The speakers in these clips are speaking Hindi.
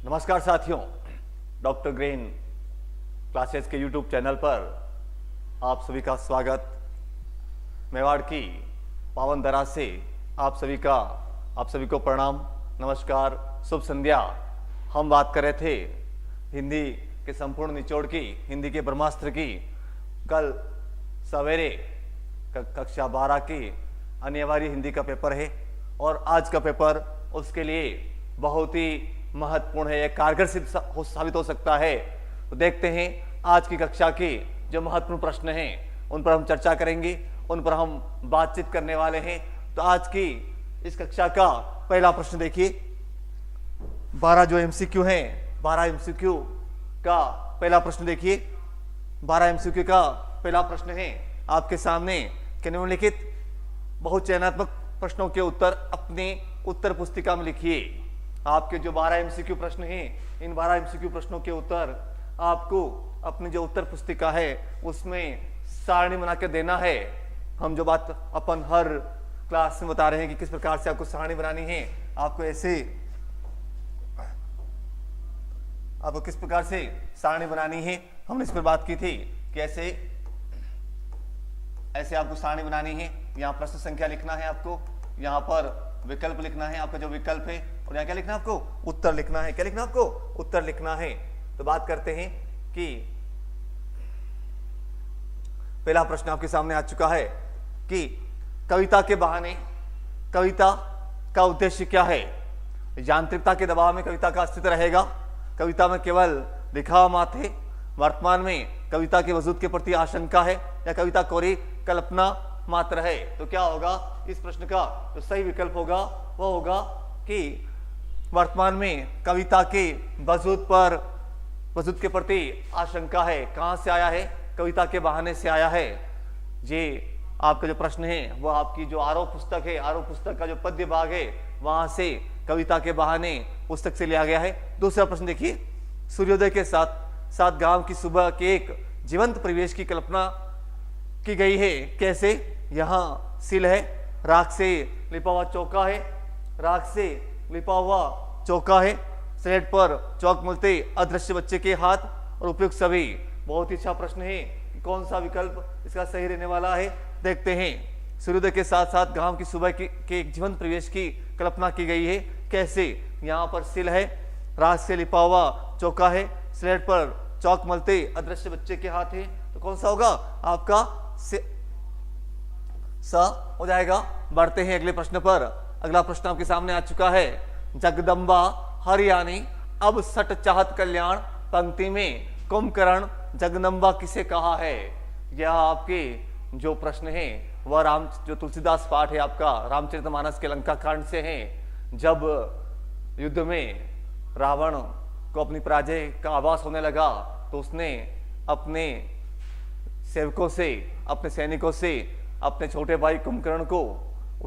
नमस्कार साथियों, डॉक्टर ग्रेन क्लासेस के यूट्यूब चैनल पर आप सभी का स्वागत। मेवाड़ की पावन धरा से आप सभी को प्रणाम, नमस्कार, शुभ संध्या। हम बात कर रहे थे हिंदी के संपूर्ण निचोड़ की, हिंदी के ब्रह्मास्त्र की। कल सवेरे कक्षा 12 की अनिवार्य हिंदी का पेपर है और आज का पेपर उसके लिए बहुत ही महत्वपूर्ण है, कारगर साबित हो सकता है। तो देखते हैं आज की कक्षा के जो महत्वपूर्ण प्रश्न हैं उन पर हम चर्चा करेंगे, उन पर हम बातचीत करने वाले हैं। तो आज की इस कक्षा का पहला प्रश्न देखिए। 12 जो एमसीक्यू हैं, 12 एमसीक्यू का पहला प्रश्न देखिए। 12 एमसीक्यू का पहला प्रश्न है आपके सामने कि निम्नलिखित बहुचयनात्मक प्रश्नों के उत्तर अपनी उत्तर पुस्तिका में लिखिए। आपके जो 12 एमसीक्यू प्रश्न हैं, इन 12 एमसीक्यू प्रश्नों के उत्तर आपको अपनी जो उत्तर पुस्तिका है उसमें सारणी बना के देना है। हम जो बात अपन हर क्लास में बता रहे हैं कि किस प्रकार से आपको सारणी बनानी है, आपको किस प्रकार से सारणी बनानी है, हमने इस पर बात की थी कि ऐसे आपको सारणी बनानी है। यहाँ प्रश्न संख्या लिखना है, आपको यहाँ पर विकल्प लिखना है, आपका जो विकल्प है, और यहाँ क्या लिखना है आपको, उत्तर लिखना है। क्या लिखना है आपको, उत्तर लिखना है। तो बात करते हैं कि पहला प्रश्न आपके सामने आ चुका है कि कविता के बहाने कविता का उद्देश्य क्या है। यांत्रिकता के दबाव में कविता का अस्तित्व रहेगा, कविता में केवल दिखावा मात्र है, वर्तमान में कविता के वजूद के प्रति आशंका है, या कविता कोरी कल्पना मात्र है। तो क्या होगा, इस प्रश्न का जो सही विकल्प होगा वह होगा कि वर्तमान में कविता के वजूद के प्रति आशंका है। कहां से आया है, कविता के बहाने से आया है। ये आपका जो प्रश्न है वह आपकी जो आरोह पुस्तक है, आरोह पुस्तक का जो पद्य भाग है वहां से कविता के बहाने पुस्तक से लिया गया है। दूसरा प्रश्न देखिए। सूर्योदय के साथ साथ गांव की सुबह के एक जीवंत परिवेश की कल्पना की गई है। कैसे, यहाँ सिल है, राख से लिपा हुआ चौका है, राख से लिपा हुआ चौका है, स्लेट पर चौक मलते अदृश्य बच्चे के हाथ और उपयुक्त सभी। बहुत ही अच्छा प्रश्न है कि कौन सा विकल्प इसका सही रहने वाला है, देखते हैं। सूर्योदय के साथ साथ गांव की सुबह के एक जीवंत परिवेश की कल्पना की गई है। कैसे, यहाँ पर सिल है, राख से लिपा हुआ चौका है, स्लेट पर चौक मलते अदृश्य बच्चे के हाथ है। तो कौन सा होगा आपका सा हो जाएगा। बढ़ते हैं अगले प्रश्न पर। अगला प्रश्न आपके सामने आ चुका है। जगदम्बा हरियाणी अब सट चाहत कल्याण पंक्ति में कुंभकर्ण जगदम्बा किसे कहा है। यह आपके जो प्रश्न है वह जो तुलसीदास पाठ है आपका रामचरितमानस के लंका कांड से है। जब युद्ध में रावण को अपनी पराजय का आभास होने लगा तो उसने अपने सेवकों से, अपने सैनिकों से अपने छोटे भाई कुंभकर्ण को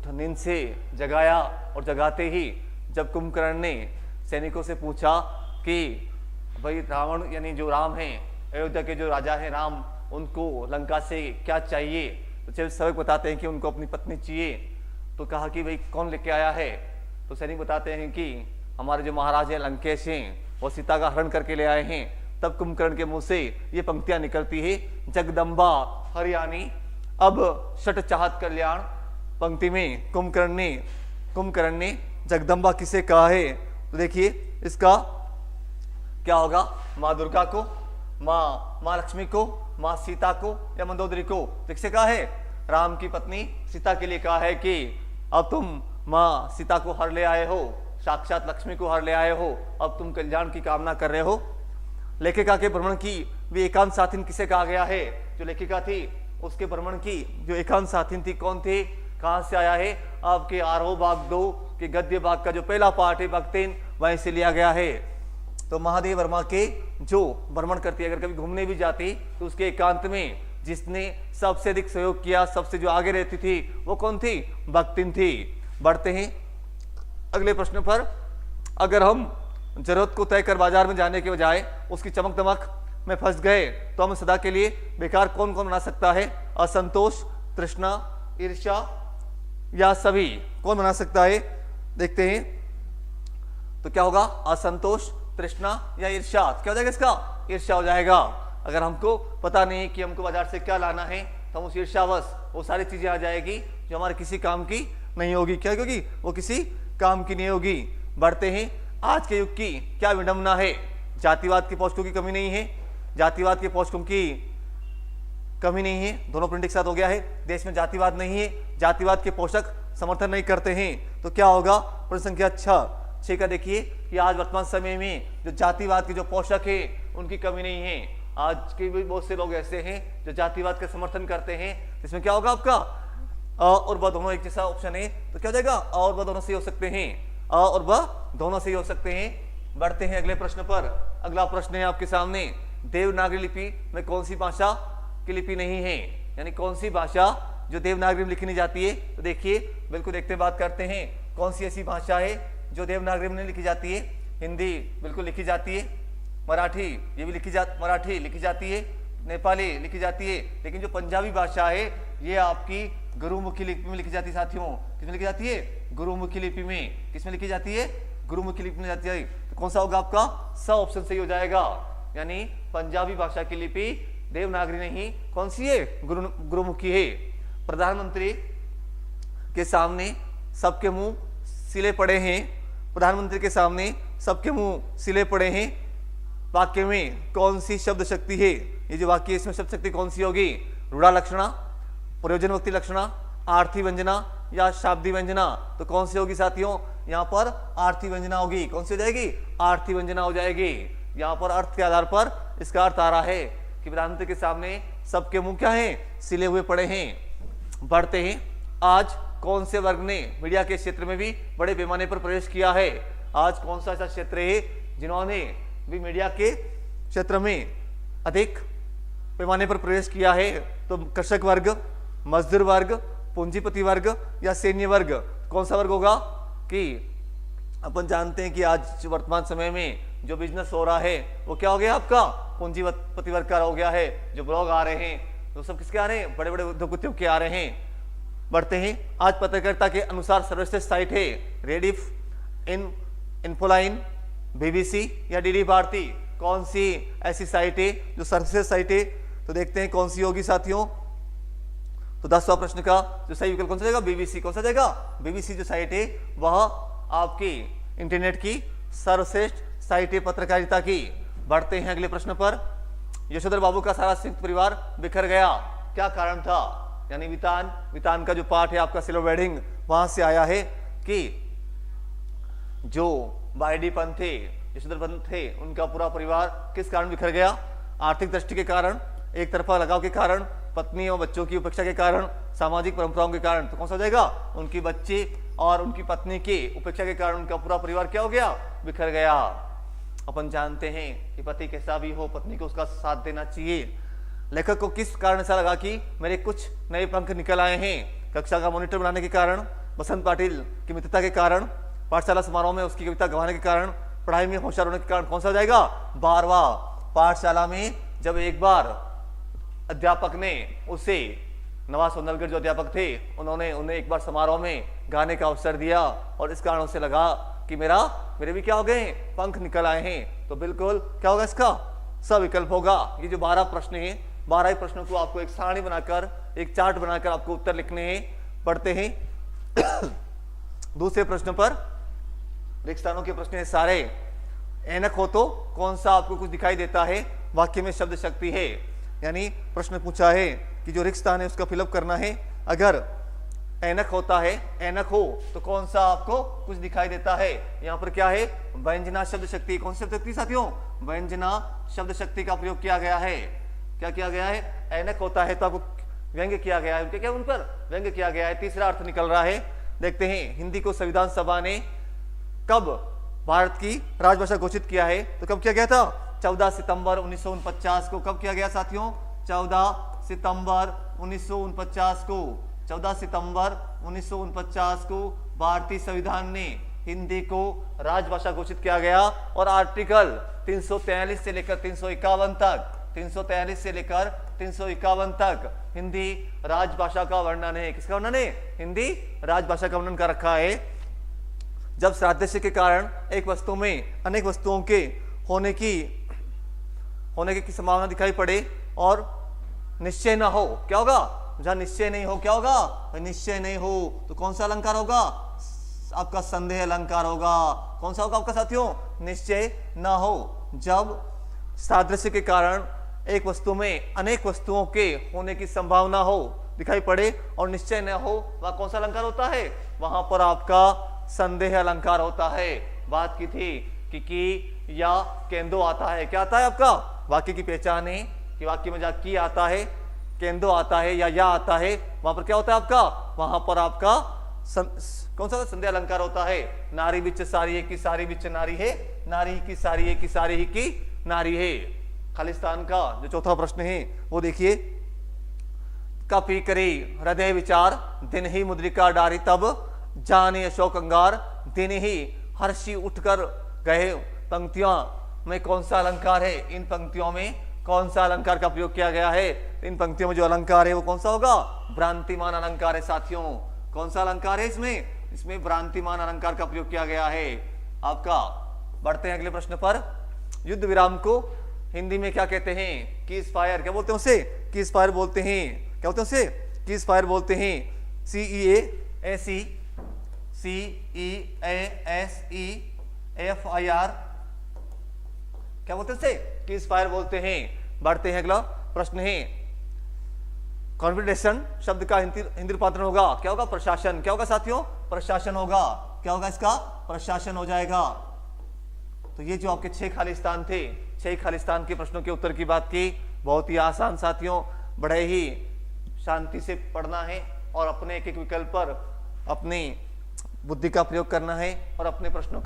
नींद से जगाया, और जगाते ही जब कुंभकर्ण ने सैनिकों से पूछा कि भाई रावण यानी जो राम है, अयोध्या के जो राजा हैं राम, उनको लंका से क्या चाहिए, तो जब सबक बताते हैं कि उनको अपनी पत्नी चाहिए। तो कहा कि भाई कौन लेके आया है, तो सैनिक बताते हैं कि हमारे जो महाराज हैं लंकेश हैं वो सीता का हरण करके ले आए हैं। तब कुंभकर्ण के मुंह से ये पंक्तियां निकलती है, जगदम्बा हरियाणी अब शट चाहत कल्याण पंक्ति में कुंभकर्ण ने जगदम्बा किसे कहा है। तो देखिए इसका क्या होगा, माँ दुर्गा को, माँ लक्ष्मी को, माँ सीता को, या मंदोदरी को। किसे कहा है, राम की पत्नी सीता के लिए कहा है कि अब तुम माँ सीता को हर ले आए हो, साक्षात लक्ष्मी को हर ले आए हो, अब तुम कल्याण की कामना कर रहे हो। लेखिका के भ्रमण की भी एकांत साथिन किसे कहा गया है। जो लेखिका थी उसके भ्रमण की जो एकांत साथिन थी कौन थे, कहां से आया है, आपके आरोह भाग 2 के गद्य भाग का जो पहला पार्ट है भाग 3 वहीं से लिया गया है। तो महादेव वर्मा के जो भ्रमण करती, अगर कभी घूमने भी जाती तो उसके एकांत में जिसने सबसे अधिक सहयोग किया, सबसे जो आगे रहती थी वो कौन थी, भक्तिन थी। बढ़ते हैं अगले प्रश्न पर। अगर हम जरूरत को तय कर बाजार में जाने के बजाय उसकी चमक दमक में फंस गए तो हम सदा के लिए बेकार कौन कौन बना सकता है। असंतोष, तृष्णा, ईर्ष्या या सभी, कौन बना सकता है, देखते हैं। तो क्या होगा, असंतोष, तृष्णा या ईर्ष्या। क्या हो जाएगा इसका? ईर्ष्या हो जाएगा। अगर हमको पता नहीं कि हमको बाजार से क्या लाना है तो हम उस ईर्ष्यावश वो सारी चीजें आ जाएगी जो हमारे किसी काम की नहीं होगी। क्या होगी? वो किसी काम की नहीं होगी। बढ़ते हैं, आज के युग की क्या विडंबना है। जातिवाद के पोषकों की कमी नहीं है, जातिवाद के पोषकों की कमी नहीं है। दोनों प्रिंट एक साथ हो गया है। देश में जातिवाद नहीं है, जातिवाद के पोषक समर्थन नहीं करते हैं। तो क्या होगा? प्रश्न संख्या 6 का देखिए कि आज वर्तमान समय में जो जातिवाद के जो पोषक है उनकी कमी नहीं है। आज के भी बहुत से लोग ऐसे हैं जो जातिवाद का समर्थन करते हैं। इसमें क्या होगा आपका? अ और ब दोनों एक जैसा ऑप्शन है तो क्या हो जाएगा? अ और ब दोनों सही हो सकते हैं, अ और ब दोनों सही हो सकते हैं। बढ़ते हैं अगले प्रश्न पर। अगला प्रश्न है आपके सामने, देवनागरी लिपि में कौन सी भाषा की लिपि नहीं है, यानी कौन सी भाषा जो देवनागरी में लिखी नहीं जाती है। तो देखिए, बिल्कुल देखते बात करते हैं, कौन सी ऐसी भाषा है जो देवनागरी में नहीं लिखी जाती है। हिंदी बिल्कुल लिखी जाती है, मराठी ये भी मराठी लिखी जाती है, नेपाली लिखी जाती है, लेकिन जो पंजाबी भाषा है ये आपकी गुरुमुखी लिपि में लिखी जाती है। साथियों, किसमें लिखी जाती है? गुरुमुखी लिपि में। किसमें लिखी जाती है? गुरुमुखी लिपि में जाती है। तो कौन सा होगा आपका? स ऑप्शन सही हो जाएगा। यानी पंजाबी भाषा की लिपि देवनागरी नहीं, कौन सी है? गुरुमुखी है। प्रधानमंत्री के सामने सबके मुंह सिले पड़े हैं, प्रधानमंत्री के सामने सबके मुंह सिले पड़े हैं, वाक्य में कौन सी शब्द शक्ति है? ये जो वाक्य इसमें शब्द शक्ति कौन सी होगी? रूढ़ा लक्षणा, प्रयोजन वक्ति लक्षणा, आर्थी व्यंजना या शाब्दी व्यंजना। तो कौन सी होगी साथियों? यहाँ पर आर्थी व्यंजना होगी। कौन सी हो जाएगी? आर्थी व्यंजना हो जाएगी। यहाँ पर अर्थ के आधार पर इसका अर्थ आ रहा है कि प्रधानमंत्री के सामने सबके मुंह क्या है? सिले हुए पड़े हैं। बढ़ते हैं, आज कौन से वर्ग ने मीडिया के क्षेत्र में भी बड़े पैमाने पर प्रवेश किया है? आज कौन सा ऐसा क्षेत्र है जिन्होंने भी मीडिया के क्षेत्र में अधिक पैमाने पर प्रवेश किया है? तो कृषक वर्ग, मजदूर वर्ग, पूंजीपति वर्ग या सैन्य वर्ग। कौन सा वर्ग होगा? कि अपन जानते हैं कि आज वर्तमान समय में जो बिजनेस हो रहा है वो क्या हो गया आपका? पूंजीपति वर्ग का हो गया है। जो ब्लॉग आ रहे हैं वो सब किसके आ रहे हैं? बड़े बड़े उद्योगपतियों के आ रहे हैं। बढ़ते हैं, आज पत्रकारिता के अनुसार सर्वश्रेष्ठ साइट है रेडिफ, इन्फोलाइन, बीबीसी या डीडी भारती। कौन सी ऐसी साइट है जो सर्वश्रेष्ठ साइट है? तो देखते हैं कौन सी होगी साथियों। तो 10वां प्रश्न का जो सही विकल्प कौन सा जाएगा? बीबीसी। कौन सा जाएगा? बीबीसी जो साइट है वह आपकी इंटरनेट की सर्वश्रेष्ठ साइट है पत्रकारिता की। बढ़ते हैं अगले प्रश्न पर। यशोधर बाबू का सारा संयुक्त परिवार बिखर गया, क्या कारण था? यानी वितान का जो पाठ है आपका सिल्वर वेडिंग, वहां से आया है कि जो वाईडी पंथ थे, यशोधर पंथ थे, उनका पूरा परिवार किस कारण बिखर गया? आर्थिक दृष्टि के कारण, एक तरफा लगाव के कारण, पत्नी और बच्चों की उपेक्षा के कारण, सामाजिक परंपराओं के कारण। तो कौन सा हो जाएगा? उनकी बच्ची और उनकी पत्नी की उपेक्षा के कारण उनका पूरा परिवार क्या हो गया? बिखर गया। अपन जानते हैं कि पति कैसा भी हो, पत्नी को उसका साथ देना चाहिए। लेखक को किस कारण ऐसा लगा कि मेरे कुछ नए पंख निकल आए हैं? कक्षा का मॉनिटर बनाने के कारण, बसंत पाटिल की मित्रता के कारण, पाठशाला समारोह में उसकी कविता गवाने के कारण, पढ़ाई में होशियार होने के कारण। कौन सा हो जाएगा? 12वां। पाठशाला में जब एक बार अध्यापक ने उसे, नवाज सोनलगढ़ जो अध्यापक थे, उन्होंने उन्हें एक बार समारोह में गाने का अवसर दिया और इस कारण उसे लगा कि मेरे भी क्या हो गए? पंख निकल आए हैं। तो बिल्कुल क्या होगा इसका? सविकल्प होगा। ये जो 12 प्रश्न हैं, 12 ही प्रश्नों को आपको एक सारणी बनाकर, एक चार्ट बनाकर आपको उत्तर लिखने हैं। पढ़ते हैं दूसरे प्रश्न पर। रिक्त स्थानों के प्रश्न है सारे। ऐनक हो तो कौन सा आपको कुछ दिखाई देता है? वाक्य में शब्द शक्ति है। यानी प्रश्न पूछा है कि जो रिक्त स्थान है उसका फिलअप करना है। अगर ऐनक होता है, ऐनक हो तो कौन सा आपको कुछ दिखाई देता है? यहाँ पर क्या है? व्यंजना शब्द शक्ति। कौन सी शब्द शक्ति साथियों? व्यंजना शब्द शक्ति का प्रयोग किया गया है। क्या किया गया है? ऐनक होता है तो आपको व्यंग्य किया गया है, उनके क्या उन पर व्यंग्य किया गया है। तीसरा अर्थ निकल रहा है। देखते हैं, हिंदी को संविधान सभा ने कब भारत की राजभाषा घोषित किया है? तो कब किया गया था? 14 सितंबर 1949 को। कब किया गया साथियों? 14 सितंबर 1949 को। 14 सितंबर 1949 को भारतीय संविधान ने हिंदी को राजभाषा घोषित किया गया और आर्टिकल 343 से लेकर 351 तक, 343 से लेकर 351 तक हिंदी राजभाषा का वर्णन है। किसका वर्णन है? हिंदी राजभाषा का वर्णन कर रखा है। जब सादृश्य के कारण एक वस्तु में अनेक वस्तुओं के होने की संभावना दिखाई पड़े और निश्चय ना हो, क्या होगा? जहां निश्चय नहीं हो क्या होगा? निश्चय नहीं हो तो कौन सा अलंकार होगा? आपका संदेह अलंकार होगा। कौन सा होगा आपका साथियों? निश्चय ना हो। जब सादृश्य के कारण एक वस्तु में अनेक वस्तुओं के होने की संभावना हो दिखाई पड़े और निश्चय न हो, वहां कौन सा अलंकार होता है? वहां पर आपका संदेह अलंकार होता है। बात की थी कि या केंदो आता है। क्या आता है आपका? वाक्य की पहचान है कि वाक्य में जहां की आता है, केंदो आता है या आता है, वहां पर क्या होता है आपका? वहां पर आपका कौन सा संदेह अलंकार होता है? नारी बिच सारी है कि सारी बिच नारी है, नारी की सारी है कि सारी ही की नारी है। खालिस्तान का जो चौथा प्रश्न है वो देखिए। कपी करे हृदय विचार, दिन ही मुद्रिका डारी तब जाने अशोक अंगार, दिन ही हर्षी उठकर गए। पंक्तियों में कौन सा अलंकार है? इन पंक्तियों में कौन सा अलंकार का प्रयोग किया गया है? इन पंक्तियों में जो अलंकार है वो कौन सा होगा? भ्रांतिमान अलंकार है साथियों। कौन सा अलंकार है इसमें? इसमें भ्रांतिमान अलंकार का प्रयोग किया गया है आपका। बढ़ते हैं अगले प्रश्न पर। युद्ध विराम को हिंदी में क्या कहते हैं? Keys fire. क्या बोलते हैं उसे? कीज फायर बोलते हैं। क्या बोलते हैं उसे? कीज फायर बोलते हैं। CEASEFIR क्या बोलते हैं उसे? कीज फायर बोलते हैं। बढ़ते हैं, अगला प्रश्न है। कॉन्फिडेंशन शब्द का हिंदी रूपांतरण होगा, क्या होगा? प्रशासन। क्या होगा साथियों? प्रशासन होगा। क्या होगा इसका? प्रशासन हो जाएगा। तो ये जो आपके 6 खालिस्तान थे, 6 खालिस्तान के प्रश्नों के उत्तर की बात की। बहुत ही आसान साथियों, बड़े ही शांति से पढ़ना है और अपने एक एक विकल्प पर अपनी बुद्धि का प्रयोग करना है और अपने प्रश्नों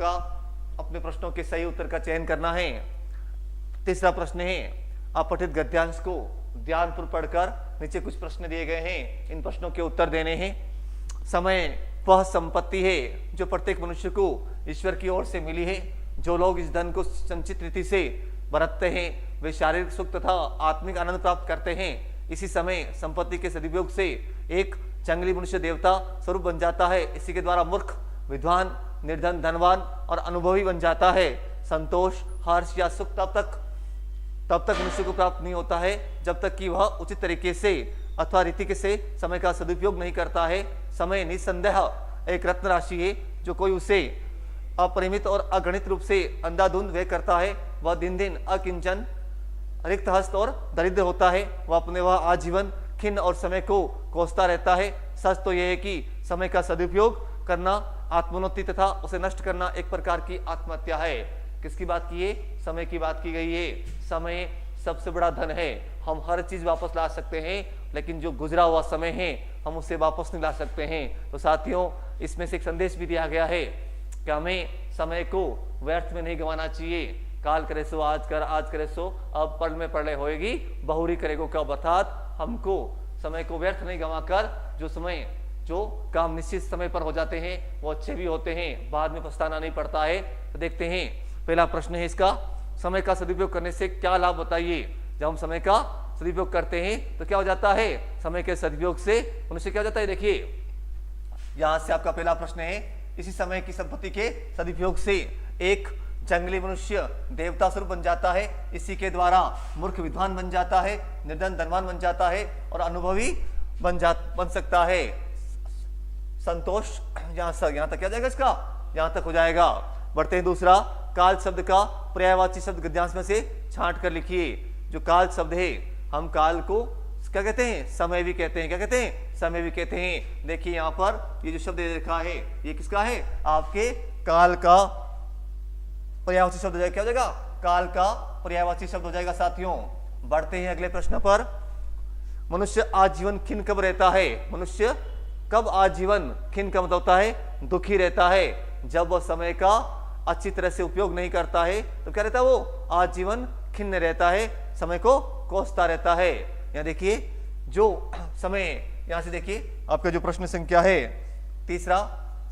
के सही उत्तर का चयन करना है। तीसरा प्रश्न है, अपठित गद्यांश को ध्यानपूर्वक पढ़कर नीचे कुछ प्रश्न दिए गए हैं, इन प्रश्नों के उत्तर देने हैं। समय वह संपत्ति है जो प्रत्येक मनुष्य को ईश्वर की ओर से मिली है। जो लोग इस धन को संचित रीति से बरतते हैं वे शारीरिक सुख तथा आत्मिक आनंद प्राप्त करते हैं। इसी समय संपत्ति के सदुपयोग से एक जंगली मनुष्य देवता स्वरूप बन जाता है। इसी के द्वारा मूर्ख विद्वान, निर्धन धनवान और अनुभवी बन जाता है। संतोष, हर्ष या सुख तब तक मनुष्य को प्राप्त नहीं होता है जब तक कि वह उचित तरीके से अथवा रीति से समय का सदुपयोग नहीं करता है। समय निसंदेह एक रत्न राशि है, जो कोई उसे अपरिमित और अगणित रूप से अंधाधुंध व्यय करता है वह दिन दिन अकिंचन, रिक्त हस्त और दरिद्र होता है। वह आजीवन खिन्न और समय को कोसता रहता है। सच तो यह है कि समय का सदुपयोग करना आत्मोन्नति तथा उसे नष्ट करना एक प्रकार की आत्महत्या है। किसकी बात की है? समय की बात की गई है। समय सबसे बड़ा धन है। हम हर चीज वापस ला सकते हैं, लेकिन जो गुजरा हुआ समय है हम उसे वापस नहीं ला सकते हैं। तो साथियों, इसमें से एक संदेश भी दिया गया है कि हमें समय को व्यर्थ में नहीं गंवाना चाहिए। काल करे सो आज कर, आज करे सो अब पल में प्रलय होएगी, बहुरी करेगो कब। अर्थात हमको समय को व्यर्थ नहीं गंवाकर जो काम निश्चित समय पर हो जाते हैं वो अच्छे भी होते हैं, बाद में पछताना नहीं पड़ता है। तो देखते हैं, पहला प्रश्न है इसका, समय का सदुपयोग करने से क्या लाभ बताइए। जब हम समय का सदुपयोग करते हैं तो क्या हो जाता है? समय के सदुपयोग से मनुष्य क्या हो जाता है? देखिए यहां से आपका पहला प्रश्न है, इसी समय की संपत्ति के सदुपयोग से एक जंगली मनुष्य देवता स्वरूप बन जाता है। इसी के द्वारा मूर्ख विद्वान बन जाता है, निर्धन धनवान बन जाता है और अनुभवी बन सकता है। संतोष यहां तक क्या जाएगा? इसका यहां तक हो जाएगा। बढ़ते हैं दूसरा, काल शब्द का पर्यायवाची शब्द गद्यांश में से छांट कर लिखिए। जो काल शब्द है, हम काल को क्या कहते हैं? समय भी कहते हैं। क्या कहते हैं? समय भी कहते हैं। देखिए यहां पर ये जो शब्द लिखा है ये किसका है? आपके काल का पर्यायवाची शब्द हो जाएगा। क्या हो जाएगा? काल का पर्यायवाची शब्द हो जाएगा साथियों। बढ़ते हैं अगले प्रश्न पर। मनुष्य आजीवन खिन्न कब रहता है? मनुष्य कब आजीवन खिन्न कब होता है? दुखी रहता है। जब वह समय का अच्छी तरह से उपयोग नहीं करता है तो क्या रहता है? वो आजीवन खिन्न रहता है, समय को कोसता रहता है। यहां देखिए जो समय, यहां से देखिए आपका जो प्रश्न संख्या है तीसरा,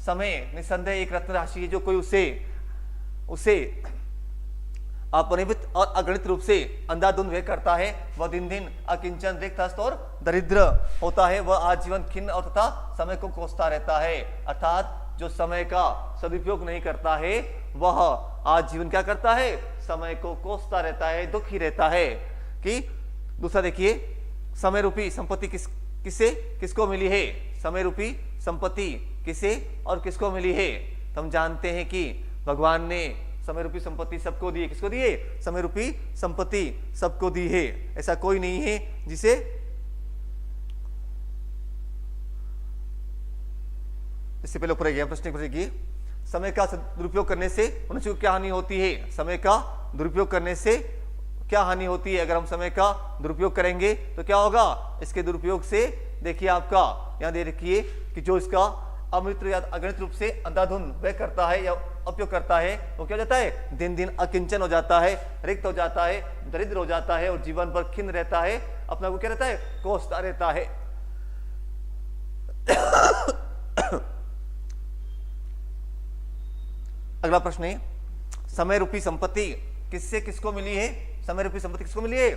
समय निसंदेह एक रत्न राशि है, जो कोई उसे अपरिमित और अगणित रूप से अंधाधुंध व्यय करता है वह दिन दिन अकिंचन, रिक्त हस्त और दरिद्र होता है। वह आजीवन खिन्न और तथा समय को कोसता रहता है। अर्थात जो समय का सदुपयोग नहीं करता है वह आज जीवन क्या करता है, समय को कोसता रहता है, दुखी रहता है। कि दूसरा देखिए, समय रूपी संपत्ति किसको मिली है, समय रूपी संपत्ति किसे और किसको मिली है। तो हम जानते हैं कि भगवान ने समय रूपी संपत्ति सबको दी है। किसको दी है, समय रूपी संपत्ति सबको दी है। ऐसा कोई नहीं है जिसे इससे पहले ऊपर गया प्रश्न की, समय का दुरुपयोग करने से मनुष्य को क्या हानि होती है, समय का दुरुपयोग करने से क्या हानि होती है। अगर हम समय का दुरुपयोग करेंगे तो क्या होगा, इसके दुरुपयोग से देखिए आपका यहां दे रखिए कि जो इसका अमृत या अगणित रूप से अंधाधुंध व्यय करता है या उपयोग करता है वो क्या हो जाता है, दिन दिन अकिंचन हो जाता है, रिक्त हो जाता है, दरिद्र हो जाता है और जीवन भर खिन्न रहता है, अपना को क्या रहता है, कोसता रहता है। अगला प्रश्न है, समय रूपी संपत्ति किससे किसको मिली है। समय रूपी संपत्ति किसको मिली है,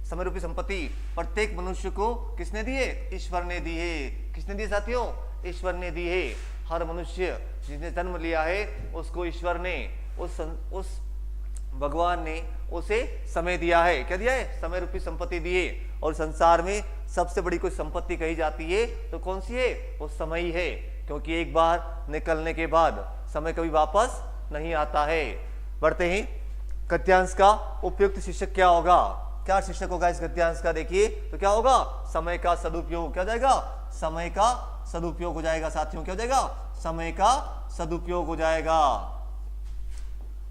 समय रूपी संपत्ति प्रत्येक मनुष्य को किसने दी है, ईश्वर ने दी है। किसने दी साथियों, ईश्वर ने दी है। हर मनुष्य जिसने जन्म लिया है उसको ईश्वर ने, उस भगवान ने उसे समय दिया है। क्या दिया है, समय रूपी संपत्ति दी है। और संसार में सबसे बड़ी कोई संपत्ति कही जाती है तो कौन सी है, वो समय ही है। क्योंकि एक बार निकलने के बाद समय कभी वापस नहीं आता है। बढ़ते हैं, गद्यांश का उपयुक्त शीर्षक क्या होगा, क्या शीर्षक होगा इस गद्यांश का, देखिए तो क्या होगा, समय का सदुपयोग। क्या हो जाएगा, समय का सदुपयोग हो जाएगा साथियों। क्या हो जाएगा, समय का सदुपयोग हो जाएगा।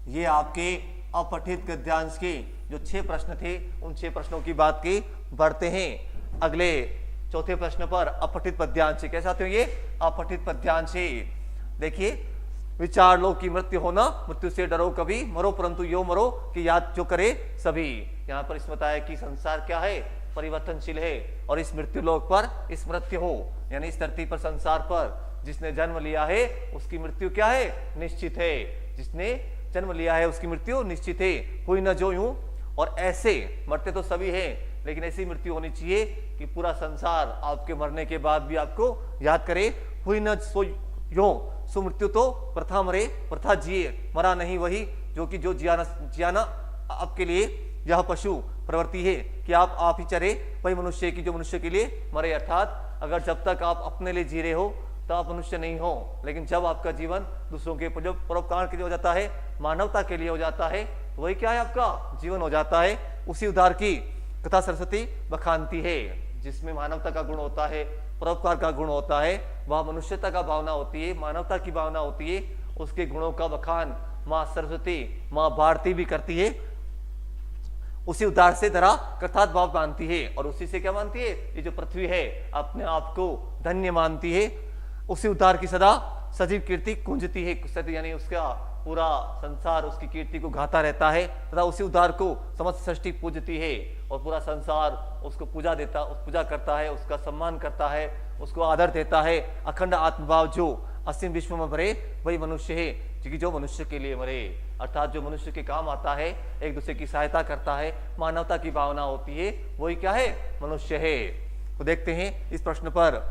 ये आपके अपठित गद्यांश के जो 6 प्रश्न थे उन 6 प्रश्नों की बात की। बढ़ते हैं अगले चौथे प्रश्न पर, अपठित पद्यांश। कैसे आते हो ये अपठित पद्यांश। देखिए, विचार लो कि मृत्यु होना, मृत्यु से डरो कभी, मरो परंतु यो मरो कि याद जो करे सभी। यहाँ पर इसमें बताया कि संसार क्या है, परिवर्तनशील है और इस मृत्यु लोक पर इस मृत्यु हो, यानी इस धरती पर संसार पर जिसने जन्म लिया है उसकी मृत्यु क्या है, निश्चित है। जिसने जन्म लिया है उसकी मृत्यु निश्चित है। हुई न जो यूं, और ऐसे मरते तो सभी हैं लेकिन ऐसी मृत्यु होनी चाहिए कि पूरा संसार आपके मरने के बाद भी आपको याद करे। हुई न सो यो, सो मृत्यु तो प्रथा मरे, प्रथा जिए, मरा नहीं वही जो कि जो जियाना आपके लिए यह पशु प्रवृत्ति है कि आप ही चरे, वही मनुष्य की जो मनुष्य के लिए मरे। अर्थात अगर जब तक आप अपने लिए जी रहे हो तो आप मनुष्य नहीं हो, लेकिन जब आपका जीवन दूसरों के परोपकार के लिए हो जाता है, मानवता के लिए हो जाता है, तो वही क्या है, आपका जीवन हो जाता है। उसी उद्धार की कथा सरस्वती बखानती है, जिसमें मानवता का गुण होता है, परोपकार का गुण होता है, वह मनुष्यता का भावना होती है, मानवता की भावना होती है। उसके गुणों का बखान माँ सरस्वती, माँ भारती भी करती है। उसी उद्धार से धरा कृतार्थ भाव मानती है और उसी से क्या मानती है, ये जो पृथ्वी है अपने आप को धन्य मानती है। उसी उद्धार की सदा सजीव कीर्ति कुंजती है, यानी उसका पूरा संसार उसकी कीर्ति को गाता रहता है तथा उसी उद्धार को समस्त सृष्टि पूजती है और पूरा संसार उसको पूजा करता है, उसका सम्मान करता है, उसको आदर देता है। अखंड आत्मभाव जो असीम विश्व में भरे वही मनुष्य है, क्योंकि जो मनुष्य के लिए मरे, अर्थात जो मनुष्य के काम आता है, एक दूसरे की सहायता करता है, मानवता की भावना होती है, वही क्या है, मनुष्य है। तो देखते हैं इस प्रश्न पर,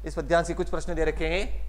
इस पद्यांश के कुछ प्रश्न दे रखे हैं।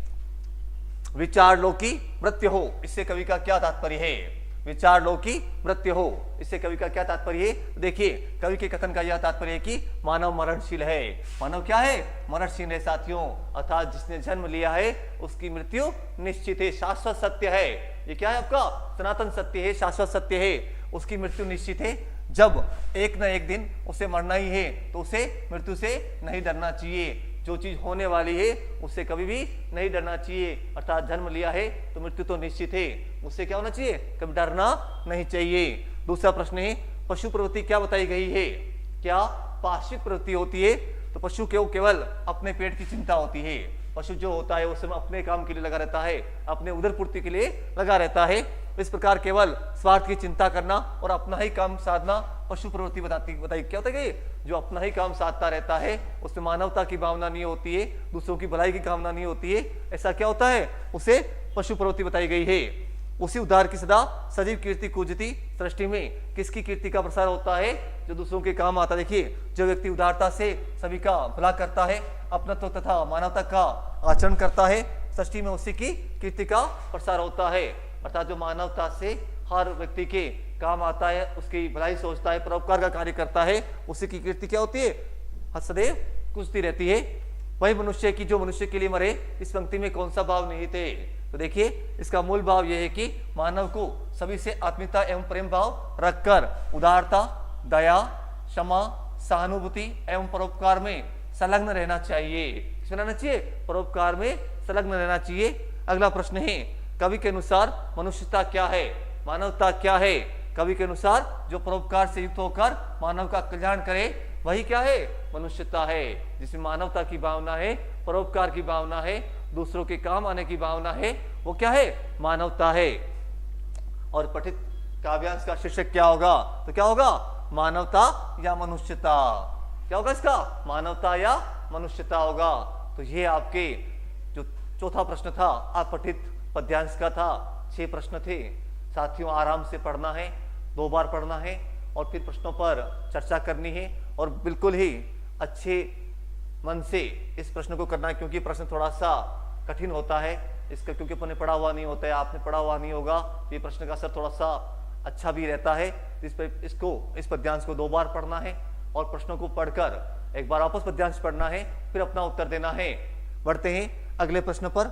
विचार लो की मृत्यु हो, इससे कवि का क्या तात्पर्य है। विचार लो की मृत्यु हो, इससे कवि का क्या तात्पर्य है। देखिए, कवि के कथन का यह तात्पर्य है कि मानव मरणशील है। मानव क्या है, मरणशील है साथियों, अर्थात जिसने जन्म लिया है उसकी मृत्यु निश्चित है, शाश्वत सत्य है। ये क्या है, आपका सनातन सत्य है, शाश्वत सत्य है, उसकी मृत्यु निश्चित है। जब एक न एक दिन उसे मरना ही है तो उसे मृत्यु से नहीं डरना चाहिए। जो चीज होने वाली है उससे कभी भी नहीं डरना चाहिए, अर्थात जन्म लिया है तो मृत्यु तो निश्चित है, उससे क्या होना चाहिए, कभी डरना नहीं चाहिए। दूसरा प्रश्न है, पशु प्रवृत्ति क्या बताई गई है। क्या पार्श्विक प्रवृत्ति होती है, तो पशु को केवल अपने पेट की चिंता होती है। पशु जो होता है उस समय अपने काम के लिए लगा रहता है, अपने उदर पूर्ति के लिए लगा रहता है। इस प्रकार केवल स्वार्थ की चिंता करना और अपना ही काम साधना पशु प्रवृत्ति बताई। क्या होता है, जो अपना ही काम साधता रहता है उसमें मानवता की भावना नहीं होती है, दूसरों की भलाई की कामना नहीं होती है, ऐसा क्या होता है, उसे पशु प्रवृत्ति बताई गई है। उसी उद्धार की सदा सजीव कीर्ति कुंजती, सृष्टि में किसकी कीर्ति का प्रसार होता है, जो दूसरों के काम आता है। देखिए, जो व्यक्ति उदारता से सभी का भला करता है, अपनत्व तथा मानवता का आचरण करता है, सृष्टि में उसी की कीर्ति का प्रसार होता है। अर्थात जो मानवता से हर व्यक्ति के काम आता है, उसकी भलाई सोचता है, परोपकार का कार्य करता है, उसी की कीर्ति क्या होती है, सदैव कुंजती रहती है। वही मनुष्य की जो मनुष्य के लिए मरे, इस पंक्ति में कौन सा भाव निहित है? तो देखिए इसका मूल भाव यह है कि मानव को सभी से आत्मीयता एवं प्रेम भाव रखकर उदारता, दया, क्षमा, सहानुभूति एवं परोपकार में संलग्न रहना चाहिए। किसमें रहना चाहिए? परोपकार में संलग्न रहना चाहिए। अगला प्रश्न है, कवि के अनुसार मनुष्यता क्या है, मानवता क्या है? कवि के अनुसार जो परोपकार से युक्त होकर मानव का कल्याण करे वही क्या है? मनुष्यता है। जिसमें मानवता की भावना है, परोपकार की भावना है, दूसरों के काम आने की भावना है, वो क्या है? मानवता है। और पठित काव्यांश का शीर्षक क्या होगा? तो क्या होगा? मानवता या मनुष्यता। क्या होगा इसका? मानवता या मनुष्यता होगा। तो ये आपके जो चौथा प्रश्न था आप पठित पद्यांश का था, 6 प्रश्न थे। साथियों आराम से पढ़ना है, 2 बार पढ़ना है और फिर प्रश्नों पर चर्चा करनी है और बिल्कुल ही अच्छे मन से इस प्रश्न को करना है, क्योंकि प्रश्न थोड़ा सा कठिन होता है इसका, क्योंकि अपने पढ़ा हुआ नहीं होता है, आपने पढ़ा हुआ नहीं होगा। ये प्रश्न का असर थोड़ा सा अच्छा भी रहता है। इस पद्यांश को 2 बार पढ़ना है और प्रश्नों को पढ़कर एक बार वापस पद्यांश पढ़ना है, फिर अपना उत्तर देना है। बढ़ते हैं अगले प्रश्न पर।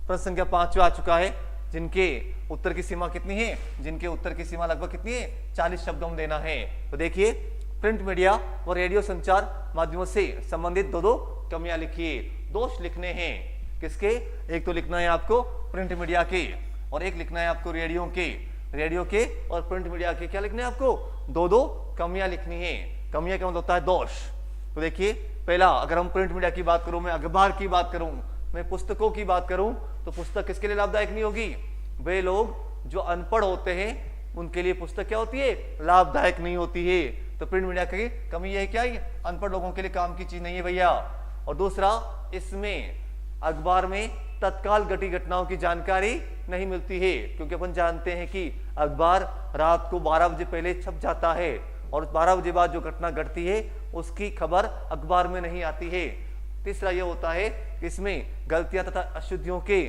प्रश्न संख्या 5 आ चुका है, जिनके उत्तर की सीमा कितनी है? जिनके उत्तर की सीमा लगभग कितनी है? 40 शब्दों में देना है। तो देखिए, प्रिंट मीडिया व रेडियो संचार माध्यमों से संबंधित 2 कमियां लिखिए। दोष लिखने हैं किसके? एक तो लिखना है आपको प्रिंट मीडिया के और एक लिखना है आपको रेडियो के और प्रिंट मीडिया के। क्या लिखना है आपको? 2 कमियां लिखनी है। कमियां क्या मतलब होता है? दोष। तो देखिए, पहला, अगर हम प्रिंट मीडिया की बात करूं, मैं अखबार की बात करूं, मैं पुस्तकों की बात करूं, तो पुस्तक किसके लिए लाभदायक नहीं होगी? वे लोग जो अनपढ़ होते हैं उनके लिए पुस्तक क्या होती है? लाभदायक नहीं होती है। तो प्रिंट मीडिया की कमी यह है, क्या है? अनपढ़ लोगों के लिए काम की चीज नहीं है भैया। और दूसरा, इसमें अखबार में तत्काल घटी घटनाओं की जानकारी नहीं मिलती है, क्योंकि अपन जानते हैं कि अखबार रात को 12 बजे पहले छप जाता है और 12 बजे बाद जो घटना घटती है उसकी खबर अखबार में नहीं आती है। तीसरा यह होता है कि इसमें गलतियां तथा अशुद्धियों के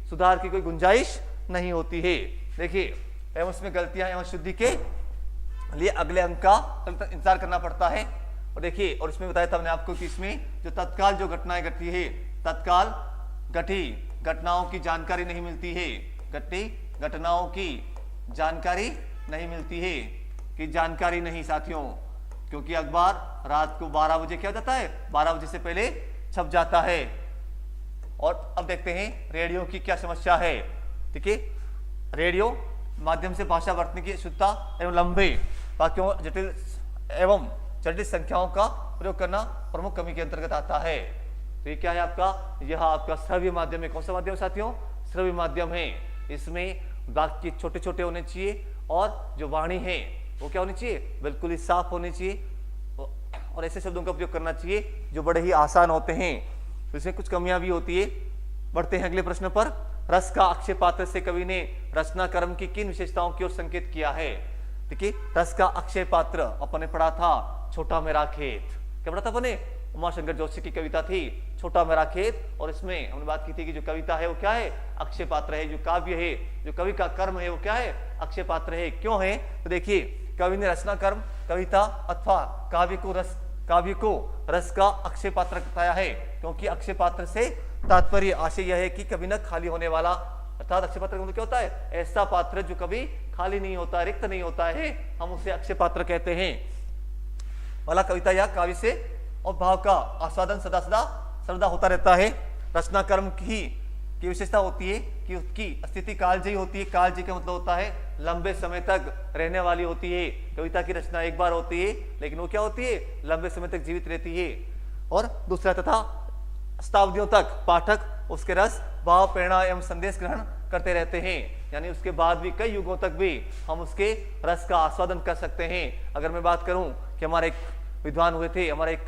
सुधार की कोई गुंजाइश नहीं होती है। देखिए, एवं इसमें गलतियां एवं शुद्धि के लिए अगले अंक का इंतजार करना पड़ता है। और देखिए, और इसमें बताया था मैंने आपको कि इसमें जो तत्काल जो घटनाएं घटती है, तत्काल घटी घटनाओं की जानकारी नहीं मिलती है। घटी घटनाओं की जानकारी नहीं मिलती है कि जानकारी नहीं साथियों, क्योंकि अखबार रात को 12 बजे क्या हो जाता है? 12 बजे से पहले छप जाता है। और अब देखते हैं रेडियो की क्या समस्या है। ठीक है, रेडियो माध्यम से भाषा बरतने की शुद्धता एवं लंबे वाक्यों एवं जटिल संख्याओं का प्रयोग करना प्रमुख कमी के अंतर्गत आता है। तो ये क्या है आपका? यह आपका श्रव्य माध्यम है। कौन सा माध्यम साथियों? श्रव्य माध्यम है। इसमें वाक्य छोटे छोटे होने चाहिए और जो वाणी है वो क्या होनी चाहिए? बिल्कुल ही साफ होनी चाहिए और ऐसे शब्दों का उपयोग करना चाहिए जो बड़े ही आसान होते हैं। तो इसमें कुछ कमियां भी होती है। बढ़ते हैं अगले प्रश्न पर। रस का अक्षय पात्र से कवि ने रचना क्रम की किन विशेषताओं की ओर संकेत किया है? देखिए, रस का अक्षय पात्र अपन ने पढ़ा था छोटा मेरा खेत। क्या पढ़ा था अपने? उमाशंकर जोशी की कविता थी छोटा मेरा खेत। और इसमें हमने बात की थी कि जो कविता है वो क्या है? अक्षय पात्र है। जो काव्य है, जो कवि का कर्म है वो क्या है? अक्षय पात्र है। क्यों है? तो देखिए, कवि ने रचना कर्म, कविता अथवा काव्य को रस का अक्षय पात्र बताया है, क्योंकि अक्षय पात्र से तात्पर्य आशय यह है कि कभी न खाली होने वाला। अर्थात अक्षय पात्र क्या होता है? ऐसा पात्र जो कभी खाली नहीं होता, रिक्त नहीं होता है, हम उसे अक्षय पात्र कहते हैं। वाला कविता या काव्य से और भाव का आस्वादन सदा सर्वदा होता रहता है। रचना कर्म की विशेषता होती है कि उसकी स्थिति कालजयी होती है। कालजयी का मतलब होता है लंबे समय तक रहने वाली होती है। कविता की रचना एक बार होती है, लेकिन वो क्या होती है? लंबे समय तक जीवित रहती है। और दूसरा, तथा शताब्दियों तक पाठक उसके रस, भाव, प्रेरणा एवं संदेश ग्रहण करते रहते हैं। यानी उसके बाद भी कई युगों तक भी हम उसके रस का आस्वादन कर सकते हैं। अगर मैं बात करूं कि हमारे एक विद्वान हुए थे, हमारे एक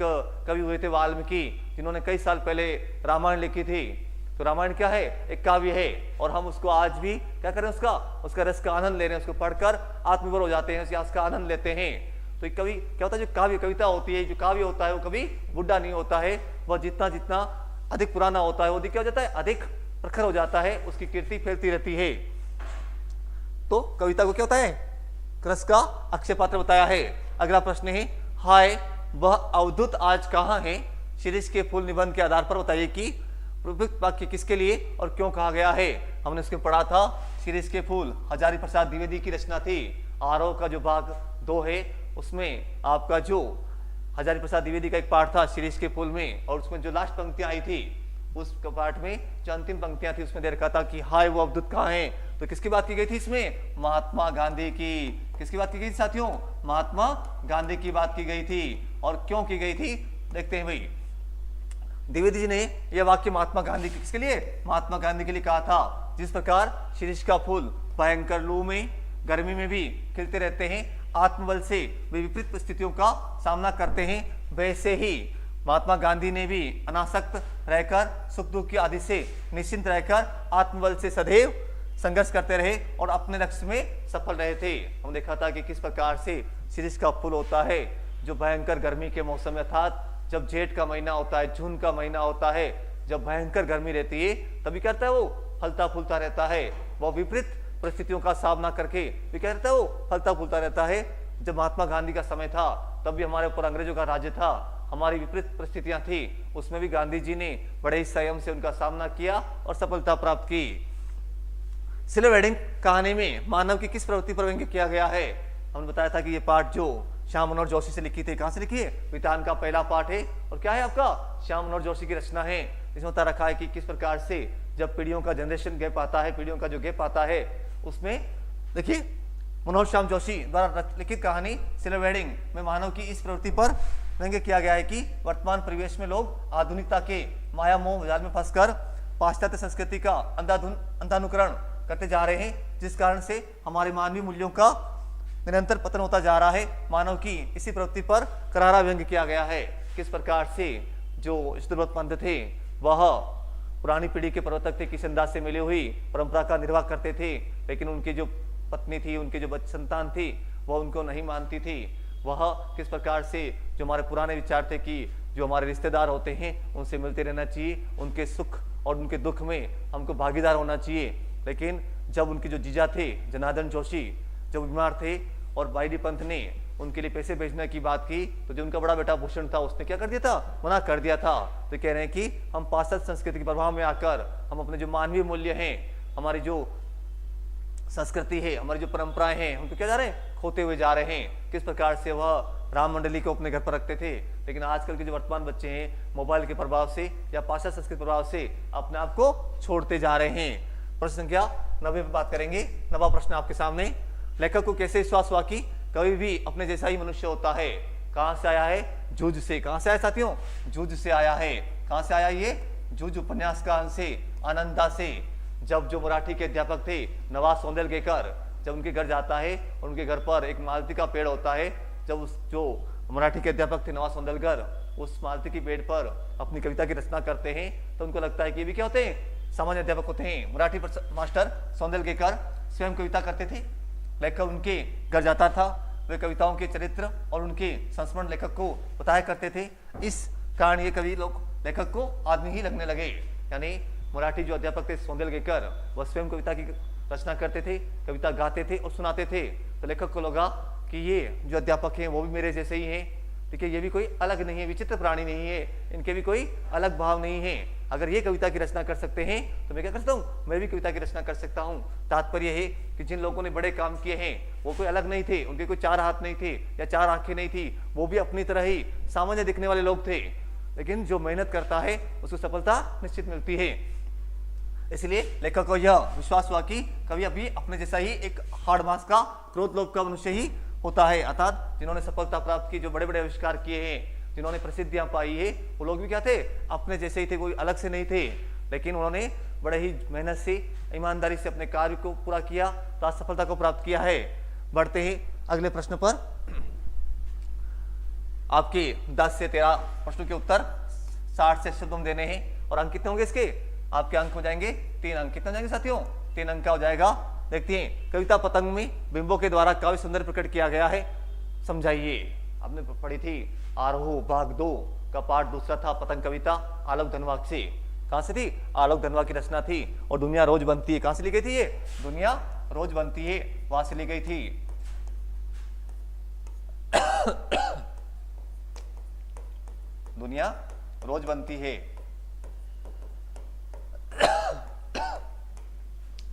कवि हुए थे वाल्मीकि, जिन्होंने कई साल पहले रामायण लिखी थी। तो रामायण क्या है? एक काव्य है और हम उसको आज भी क्या करें? उसका रस का आनंद ले रहे हैं। उसको पढ़कर आत्मनिर्भर हो जाते हैं, उसका आनंद लेते हैं। तो कवि क्या होता है? जो काव्य कविता होती है, जो काव्य होता है वो कभी बुढ़ा नहीं होता है। वह जितना अधिक पुराना होता है वो क्या हो जाता है? अधिक प्रखर हो जाता है, उसकी कीर्ति फैलती रहती है। तो कविता को क्या होता है, क्रस का अक्षय पात्र बताया है। अगला प्रश्न है, हाय वह अवधूत आज कहाँ है। शिरीष के फूल निबंध के आधार पर बताइए कि प्रयुक्त वाक्य किसके लिए और क्यों कहा गया है। हमने उसमें पढ़ा था शिरीष के फूल हजारी प्रसाद द्विवेदी की रचना थी। आरोह का जो भाग 2 है उसमें आपका जो हजारी प्रसाद द्विवेदी का एक पाठ था शिरीष के फूल में, और उसमें जो लास्ट पंक्तियां आई थी उस पाठ में जो अंतिम पंक्तियां थी उसमें दे रखा था कि हाय वो अवधूत कहाँ है। तो किसकी बात की गई थी इसमें, महात्मा गांधी की। किसकी बात की गई थी साथियों, महात्मा गांधी की बात की गई थी। और क्यों की गई थी देखते हैं भाई। द्विवेदी जी ने यह वाक्य महात्मा गांधी के किसके लिए, महात्मा गांधी के लिए कहा था। जिस प्रकार शिरीष का फूल भयंकर लू में गर्मी में भी खिलते रहते हैं, आत्मबल से वे विपरीत परिस्थितियों का सामना करते हैं, वैसे ही महात्मा गांधी ने भी अनासक्त रहकर सुख दुख की आदि से निश्चिंत रहकर आत्मबल से सदैव संघर्ष करते रहे और अपने लक्ष्य में सफल रहे थे। हम देखा था कि किस प्रकार से शिरीष का फूल होता है जो भयंकर गर्मी के मौसम में, अर्थात जब जेठ का महीना होता है, जून का महीना होता है, जब भयंकर गर्मी रहती है तभी करता है वो फलता फूलता रहता है। वो विपरीत परिस्थितियों का सामना करके भी क्या रहता है, वो फलता फूलता रहता है। जब महात्मा गांधी का समय था तब भी हमारे ऊपर अंग्रेजों का राज्य था, हमारी विपरीत परिस्थितियां थी, उसमें भी गांधी जी ने बड़े ही संयम से उनका सामना किया और सफलता प्राप्त की। सिल्वर वेडिंग कहानी में मानव की किस प्रवृत्ति पर व्यंग्य किया गया है। हमने बताया था कि ये पाठ जो श्याम मनोहर जोशी से लिखी थी, कहां से लिखी है, वितान का पहला पाठ है। और क्या है आपका, श्याम मनोहर जोशी की रचना है। इसमें बता रखा है कि किस प्रकार से जब पीढ़ियों का जनरेशन गैप आता है, पीढ़ियों का जो गैप आता है, उसमें देखिए मनोहर श्याम जोशी द्वारा लिखित कहानी सिल्वर वेडिंग में मानव की इस प्रवृत्ति पर व्यंग्य किया गया है कि वर्तमान परिवेश में लोग आधुनिकता के माया मोह जाल में फंसकर पाश्चात्य संस्कृति का अंधानुकरण करते जा रहे हैं, जिस कारण से हमारे मानवीय मूल्यों का निरंतर पतन होता जा रहा है। मानव की इसी प्रवृत्ति पर करारा व्यंग्य किया गया है। किस प्रकार से जो ईश्वरवत पंथ थे वह पुरानी पीढ़ी के प्रवर्तक थे, किसी अंदाज से मिली हुई परंपरा का निर्वाह करते थे, लेकिन उनकी जो पत्नी थी, उनकी जो संतान थी, वह उनको नहीं मानती थी। वह किस प्रकार से जो हमारे पुराने विचार थे कि जो हमारे रिश्तेदार होते हैं उनसे मिलते रहना चाहिए, उनके सुख और उनके दुख में हमको भागीदार होना चाहिए। लेकिन जब उनके जो जीजा थे जनार्दन जोशी जब बीमार थे और वाईडी पंथ ने उनके लिए पैसे भेजने की बात की, तो जो उनका बड़ा बेटा भूषण था उसने क्या कर दिया था, मना कर दिया था। तो कह रहे हैं कि हम पाश्चात्य संस्कृति के प्रभाव में आकर हम अपने जो मानवीय मूल्य हैं, हमारी जो संस्कृति है, हमारी जो परंपराएं हैं, उनको क्या जा रहे हैं, खोते हुए जा रहे हैं। किस प्रकार से वह राम मंडली को अपने घर पर रखते थे, लेकिन आजकल के जो वर्तमान बच्चे हैं मोबाइल के प्रभाव से या पाश्चात्य संस्कृति प्रभाव से अपने आप को छोड़ते जा रहे हैं। प्रश्न संख्या 90 पे बात करेंगे। 90वां प्रश्न आपके सामने, लेखक को कैसे विश्वास हुआ कि कभी भी अपने जैसा ही मनुष्य होता है। कहां से आया है, जूझ से। कहां से आया साथियों, जूझ से आया है। कहां से आया ये, जूझ उपन्यास का अंश से, आनंदा से। जब जो मराठी के अध्यापक थे नवाब सौंदलगेकर, जब उनके घर जाता है और उनके घर पर एक मालती का पेड़ होता है, जब उस जो मराठी के अध्यापक थे नवाब सौंदलगर उस मालती की पेड़ पर अपनी कविता की रचना करते हैं, तो उनको लगता है कि ये भी क्या होते हैं, सामान्य अध्यापक होते हैं। मराठी मास्टर सौंदलगेकर स्वयं कविता करते थे, लेखक उनके घर जाता था, वे कविताओं के चरित्र और उनके संस्मरण लेखक को बताया करते थे। इस कारण ये कवि लोग लेखक को आदमी ही लगने लगे। यानी मराठी जो अध्यापक थे सौंदलगेकर, वह स्वयं कविता की रचना करते थे, कविता गाते थे और सुनाते थे। तो लेखक को लगा कि ये जो अध्यापक हैं वो भी मेरे जैसे ही हैं, ठीक है, ये भी कोई अलग नहीं है, विचित्र प्राणी नहीं है, इनके भी कोई अलग भाव नहीं है। अगर ये कविता की रचना कर सकते हैं तो मैं क्या कर सकता हूँ, मैं भी कविता की रचना कर सकता हूँ। तात्पर्य है कि जिन लोगों ने बड़े काम किए हैं वो कोई अलग नहीं थे, उनके कोई 4 हाथ नहीं थे या 4 आंखें नहीं थी, वो भी अपनी तरह ही सामान्य दिखने वाले लोग थे। लेकिन जो मेहनत करता है उसको सफलता निश्चित मिलती है। इसलिए लेखक को यह विश्वास हुआ कि कभी अभी अपने जैसा ही एक हार्ड मास का, क्रोध लोभ का मनुष्य ही होता है। अर्थात जिन्होंने सफलता प्राप्त की, जो बड़े बड़े आविष्कार किए हैं, जिन्होंने प्रसिद्धियां पाई है, वो लोग भी क्या थे, अपने जैसे ही थे, कोई अलग से नहीं थे। लेकिन उन्होंने बड़े ही मेहनत से, ईमानदारी से अपने कार्य को पूरा किया, तो आज सफलता को प्राप्त किया है। बढ़ते हैं अगले प्रश्न पर। आपके 10 से 13 प्रश्नों के उत्तर 60 से शब्द देने हैं और अंक कितने होंगे इसके, आपके अंक हो जाएंगे 3 अंक। कितने हो जाएंगे साथियों, 3 अंक का हो जाएगा। देखते हैं, कविता पतंग में बिंबों के द्वारा काव्य सौंदर्य प्रकट किया गया है, समझाइए। आपने पढ़ी थी आरोह भाग 2 का पाठ दूसरा था पतंग कविता आलोक धनवाग से। कहां से थी? आलोक धनवा की रचना थी। और दुनिया रोज बनती है, कहां से ली गई थी ये? दुनिया रोज बनती है, वहां से ली गई थी। दुनिया रोज बनती है।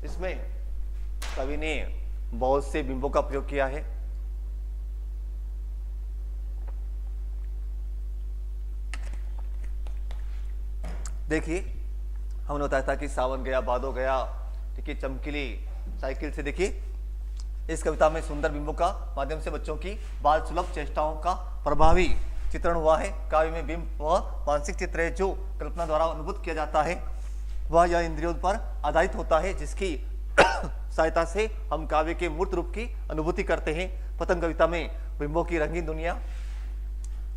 इसमें कवि ने बहुत से बिंबों का प्रयोग किया है। देखिए, हमने बताया था कि सावन गया, भादो गया, ठीक है, चमकीली साइकिल से। देखिए, इस कविता में सुंदर बिंबों का माध्यम से बच्चों की बाल सुलभ चेष्टाओं का प्रभावी चित्रण हुआ है। काव्य में बिंब वह मानसिक चित्र है जो कल्पना द्वारा अनुभूत किया जाता है, वह यह इंद्रियों पर आधारित होता है जिसकी सहायता से हम काव्य के मूर्त रूप की अनुभूति करते हैं। पतंग कविता में बिंबों की रंगीन दुनिया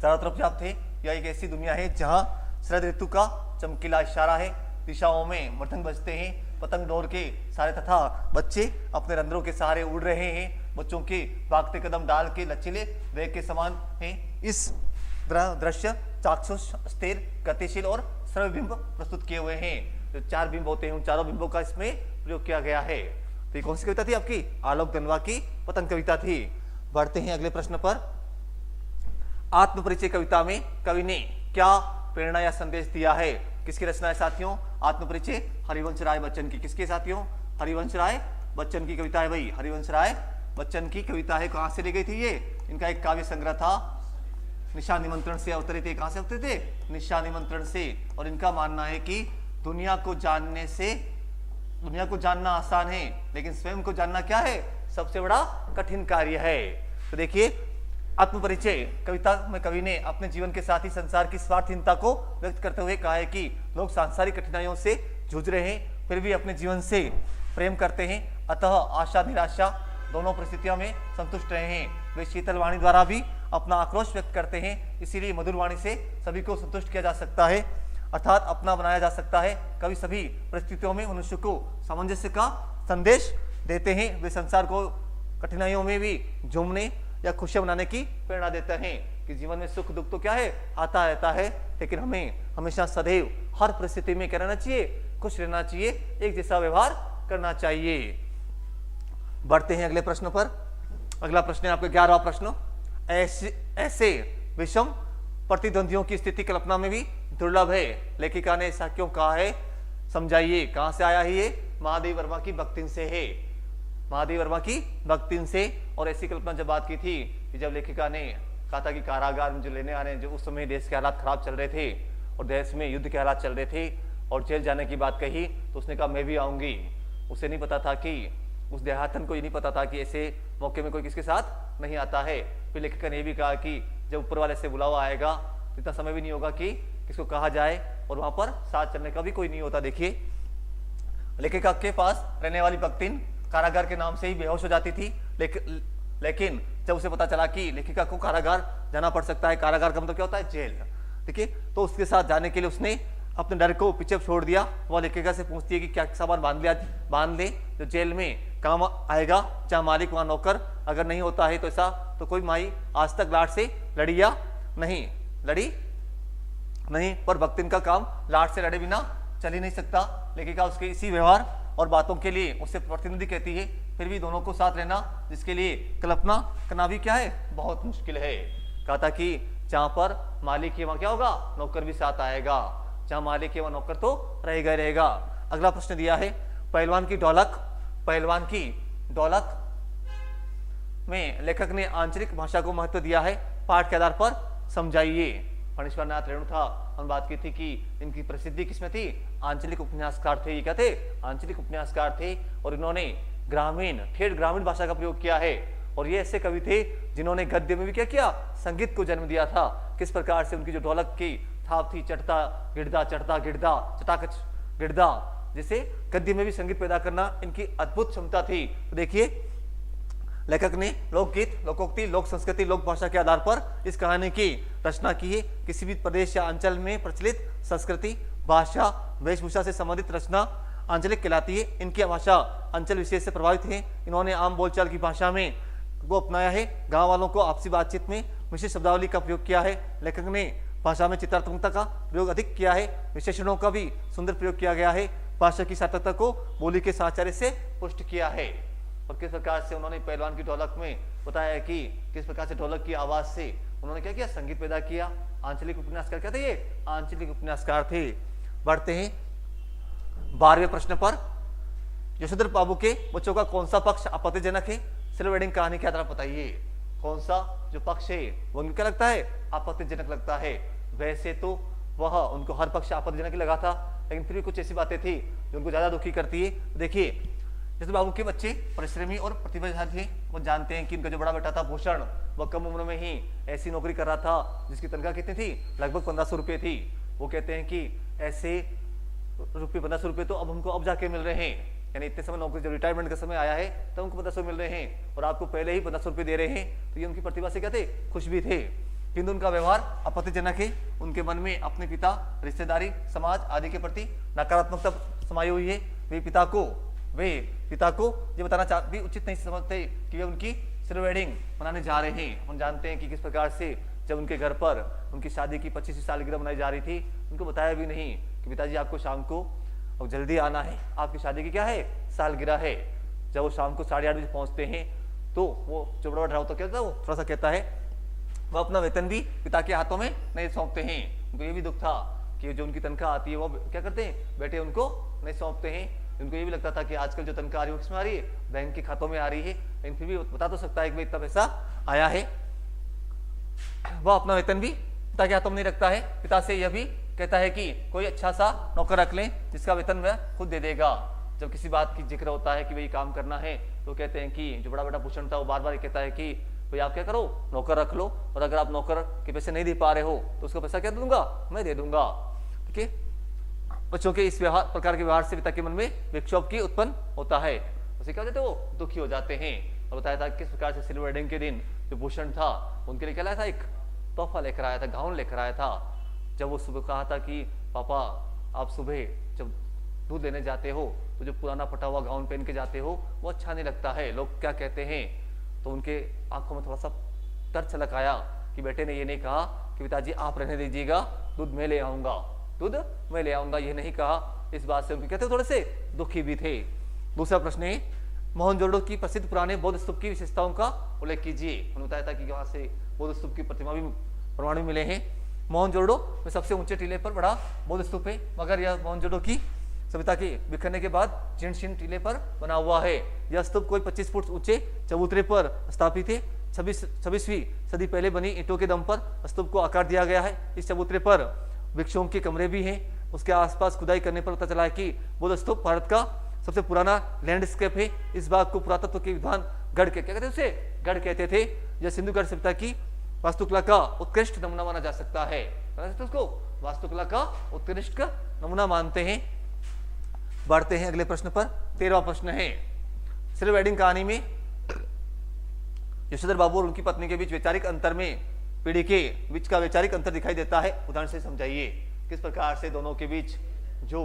चारों तरफ व्याप्त है। यह एक ऐसी दुनिया है जहां शरद ऋतु का चमकीला इशारा है, दिशाओं में मृदंग बजते हैं, पतंग डोर के सारे तथा बच्चे अपने रंध्रों के सहारे उड़ रहे हैं। बच्चों के भागते कदम डाल के लचीले वेग के समान हैं। इस दृश्य चाक्षुष, स्थिर, गतिशील और सरल बिंब प्रस्तुत किए हुए हैं। जो चार बिंब होते हैं उन चारों बिंबों का इसमें प्रयोग किया गया है। तो ये कौन सी कविता थी आपकी? आलोक धनवा की पतंग कविता थी। बढ़ते हैं अगले प्रश्न पर। आत्मपरिचय कविता में कवि ने क्या प्रेरणा या संदेश दिया है? किसकी रचना है साथियों? आत्मपरिचय हरिवंश राय बच्चन की। किसके साथियों? हरिवंश राय बच्चन की कविता है भाई, हरिवंश राय बच्चन की कविता है। कहां से ली गई थी ये? इनका एक काव्य संग्रह था, निशा निमंत्रण से अवतरित थे। कहां से अवतरित थे? निशा निमंत्रण से। और इनका मानना है कि दुनिया को जानना आसान है, लेकिन स्वयं को जानना क्या है? सबसे बड़ा कठिन कार्य है। तो देखिए, आत्मपरिचय कविता में कवि ने अपने जीवन के साथ ही संसार की स्वार्थहीनता को व्यक्त करते हुए कहा है कि लोग सांसारिक कठिनाइयों से जूझ रहे हैं, फिर भी अपने जीवन से प्रेम करते हैं, अतः आशा निराशा दोनों परिस्थितियों में संतुष्ट रहे हैं। वे शीतल वाणी द्वारा भी अपना आक्रोश व्यक्त करते हैं, इसीलिए मधुर वाणी से सभी को संतुष्ट किया जा सकता है, अर्थात अपना बनाया जा सकता है। कवि सभी परिस्थितियों में मनुष्य को सामंजस्य का संदेश देते हैं। वे संसार को कठिनाइयों में भी झूमने या खुशियां मनाने की प्रेरणा देते हैं कि जीवन में सुख दुख तो क्या है, आता रहता है, लेकिन हमें हमेशा सदैव हर परिस्थिति में क्या रहना चाहिए? खुश रहना चाहिए, एक जैसा व्यवहार करना चाहिए। बढ़ते हैं अगले प्रश्न पर। अगला प्रश्न है आपका 11वां प्रश्न। ऐसे विषम प्रतिद्वंदियों की स्थिति कल्पना में भी दुर्लभ है, लेखिका ने ऐसा क्यों कहा है? समझाइए। कहां से आया है ये? महादेव वर्मा की भक्तिन से है, महादेव वर्मा की भक्तिन से। और ऐसी कल्पना जब बात की थी कि जब लेखिका ने कहा था कि कारागार में जो लेने आ रहे हैं, जो उस समय देश के हालात खराब चल रहे थे और देश में युद्ध के हालात चल रहे थे और जेल जाने की बात कही, तो उसने कहा मैं भी आऊंगी। उसे नहीं पता था कि उस देहातन को ये नहीं पता था कि ऐसे मौके में कोई किसके साथ नहीं आता है। फिर लेखिका ने भी कहा कि जब ऊपर वाले से बुलावा आएगा तो इतना समय भी नहीं होगा कि किसको कहा जाए, और वहां पर साथ चलने का भी कोई नहीं होता। देखिए, लेखिका के पास रहने वाली भक्तिन कारागार के नाम से ही बेहोश हो जाती थी, लेकिन जब उसे पता चला कि लेखिका को कारागार जाना पड़ सकता है, कारागार का मतलब क्या होता है? जेल। ठीक है, तो उसके साथ जाने के लिए उसने अपने डर को पीछे छोड़ दिया। वह लेखिका से पूछती है कि क्या सामान बांध ले जो जेल में काम आएगा, चाहे मालिक वहां नौकर अगर नहीं होता है तो ऐसा तो कोई माई आज तक लाट से लड़ी या नहीं लड़ी नहीं, पर भक्तिन का काम लाट से लड़े बिना चल ही नहीं सकता। लेखिका उसके इसी व्यवहार और बातों के लिए उससे प्रतिनिधि कहती है, फिर भी दोनों को साथ रहना जिसके लिए कल्पना करना भी क्या है? बहुत मुश्किल है। कहा था कि जहां पर मालिक है वहां क्या होगा? नौकर भी साथ आएगा, जहां मालिक है वहां नौकर तो रहेगा ही रहेगा। अगला प्रश्न दिया है, पहलवान की डौलक में लेखक ने आंचलिक भाषा को महत्व दिया है, पाठ के आधार पर समझाइए। फणीश्वर नाथ रेणु था, हम बात की थी कि इनकी प्रसिद्धि किसमें थी? आंचलिक उपन्यासकार थे। ये क्या थे? आंचलिक उपन्यासकार थे, और इन्होंने ठेठ ग्रामीण भाषा का प्रयोग किया है। और ये ऐसे कवि थे जिन्होंने गद्य में भी क्या किया? संगीत को जन्म दिया था। किस प्रकार से उनकी जो ढोलक की थाप थी, चढ़ता गिरदा चढ़ता गिरदा चटाक गिरदा, जिसे गद्य में भी संगीत पैदा करना इनकी अद्भुत क्षमता थी। तो देखिए, लेखक ने लोकगीत, लोकोक्ति, लोक संस्कृति, लोक भाषा के आधार पर इस कहानी की रचना की है। किसी भी प्रदेश या अंचल में प्रचलित संस्कृति, भाषा, वेशभूषा से संबंधित रचना आंचलिक कहलाती है। इनकी भाषा अंचल विशेष से प्रभावित है। इन्होंने आम बोलचाल की भाषा में को अपनाया है। गांव वालों को आपसी बातचीत में विशेष शब्दावली का प्रयोग किया है। लेखक ने भाषा में चित्रात्मकता का प्रयोग अधिक किया है, विशेषणों का भी सुंदर प्रयोग किया गया है, भाषा की सार्थकता को बोली के साहचर्य से पुष्ट किया है। और किस प्रकार से उन्होंने पहलवान की ढोलक में बताया कि किस प्रकार से ढोलक की आवाज से उन्होंने क्या किया, संगीत पैदा किया। आंचलिक उपन्यासकार क्या थे ये, आंचलिक उपन्यासकार थे। बढ़ते हैं 12वें प्रश्न पर। यशोधर बाबू के बच्चों का कौन सा पक्ष आपत्तिजनक है? सिल्वर वेडिंग कहानी के आधार पर बताइए कौन सा जो पक्ष है वो उनको क्या लगता है, आपत्तिजनक लगता है। वैसे तो वह उनको हर पक्ष आपत्तिजनक ही लगा था, लेकिन फिर भी कुछ ऐसी बातें थी जो उनको ज्यादा दुखी करती है। देखिए यशोधर बाबू के बच्चे परिश्रमी और प्रतिभाशाली थे। वो जानते हैं कि उनका जो बड़ा बेटा था भूषण, वह कम उम्र में ही ऐसी नौकरी कर रहा था जिसकी तनख्वाह कितनी थी, लगभग 1500 रुपये थी। वो कहते हैं कि ऐसे रुपये 1500 रुपये तो अब हमको अब जाके मिल रहे हैं, यानी इतने समय नौकरी जब रिटायरमेंट का समय आया है तब उनको 1500 मिल रहे हैं और आपको पहले ही 1500 रुपये दे रहे हैं। तो ये उनकी प्रतिभा से क्या थे, खुश भी थे, किंतु उनका व्यवहार आपत्तिजनक है। उनके मन में अपने पिता, रिश्तेदारी, समाज आदि के प्रति नकारात्मकता समाई हुई है। वे पिता को ये बताना भी उचित नहीं समझते कि वे उनकी सिल्वर वेडिंग मनाने जा रहे हैं। हम जानते हैं कि किस प्रकार से जब उनके घर पर उनकी शादी की 25वीं सालगिरह मनाई जा रही थी, उनको बताया भी नहीं कि पिताजी आपको शाम को और जल्दी आना है, आपकी शादी की क्या है, सालगिरह है। जब वो शाम को 8:30 बजे पहुंचते हैं तो वो जो बड़ा ड्राइवर क्या था, वो थोड़ा सा कहता है वो अपना वेतन भी पिता के हाथों में नहीं सौंपते हैं। उनको ये भी दुख था कि जो उनकी तनख्वाह आती है वो क्या करते हैं, बेटे उनको नहीं सौंपते हैं। उनको ये भी लगता था कि आजकल जो तनख्वाह आ रही है किसमें आ रही है, बैंक के खातों में आ रही है, लेकिन फिर भी बता तो सकता है कि भाई इतना पैसा आया है। वह अपना वेतन भी पिता के हाथों में नहीं रखता है। पिता से यह भी कहता है कि कोई अच्छा सा नौकर रख लें जिसका वेतन वह खुद दे देगा। जब किसी बात की जिक्र होता है कि भाई काम करना है तो कहते हैं कि जो बड़ा बेटा भूषण था वो बार बार कहता है कि भाई आप क्या करो, नौकर रख लो, और अगर आप नौकर के पैसे नहीं दे पा रहे हो तो उसका पैसा क्या दूंगा, मैं दे दूंगा। ठीक है, बच्चों के इस प्रकार के व्यवहार से पिता के मन में विक्षोभ की उत्पन्न होता है। उसे क्या हो जाते, वो दुखी हो जाते हैं। और बताया था किस प्रकार से सिल्वर वेडिंग के दिन जो भूषण था उनके लिए क्या लाया था, एक तोहफा लेकर आया था, गाउन लेकर आया था। जब वो सुबह कहा था कि पापा आप सुबह जब दूध लेने जाते हो तो जो पुराना फटा हुआ गाउन पहन के जाते हो वो अच्छा नहीं लगता है, लोग क्या कहते हैं। तो उनके आंखों में थोड़ा सा डर छलक आया कि बेटे ने ये नहीं कहा कि पिताजी आप रहने दीजिएगा, दूध मैं ले आऊंगा, दूध मैं ले आऊंगा, ये नहीं कहा। इस बात से उनके कहते थोड़े से दुखी भी थे। दूसरा प्रश्न है मोहनजोदड़ो की प्रसिद्ध पुराने बौद्ध स्तूप की विशेषताओं का उल्लेख कीजिए। उन्होंने बताया था कि वहां से बौद्ध स्तूप की प्रतिमा भी प्रमाण भी मिले हैं। मोहनजोदड़ो में सबसे ऊंचे टीले पर बड़ा बौद्ध स्तूप है, मगर यह मोहनजोदड़ो की सभ्यता के बिखरने के बाद जीर्ण टीले पर बना हुआ है। यह स्तूप कोई 25 फुट ऊंचे चबूतरे पर स्थापित है। 26वीं सदी पहले बनी ईंटों के दम पर स्तूप को आकार दिया गया है। इस चबूतरे पर वृक्षों के कमरे भी हैं। उसके आसपास खुदाई करने पर पता चला है कि बौद्ध स्तूप भारत का सबसे पुराना लैंडस्केप है। इस बाग को पुरातत्व के विद्वान गढ़ के क्या कहते थे, उसे गढ़ कहते थे। यह सिंधु गढ़ सभ्यता की वास्तुकला का उत्कृष्ट नमूना माना जा सकता है। उसको वास्तुकला का उत्कृष्ट नमूना मानते हैं। बढ़ते हैं अगले प्रश्न पर। 13वां प्रश्न है सिल्वर वेडिंग कहानी में यशोधर बाबू और उनकी पत्नी के बीच वैचारिक अंतर में पीढ़ी के बीच का वैचारिक अंतर दिखाई देता है। उदाहरण से समझाइए किस प्रकार से दोनों के बीच जो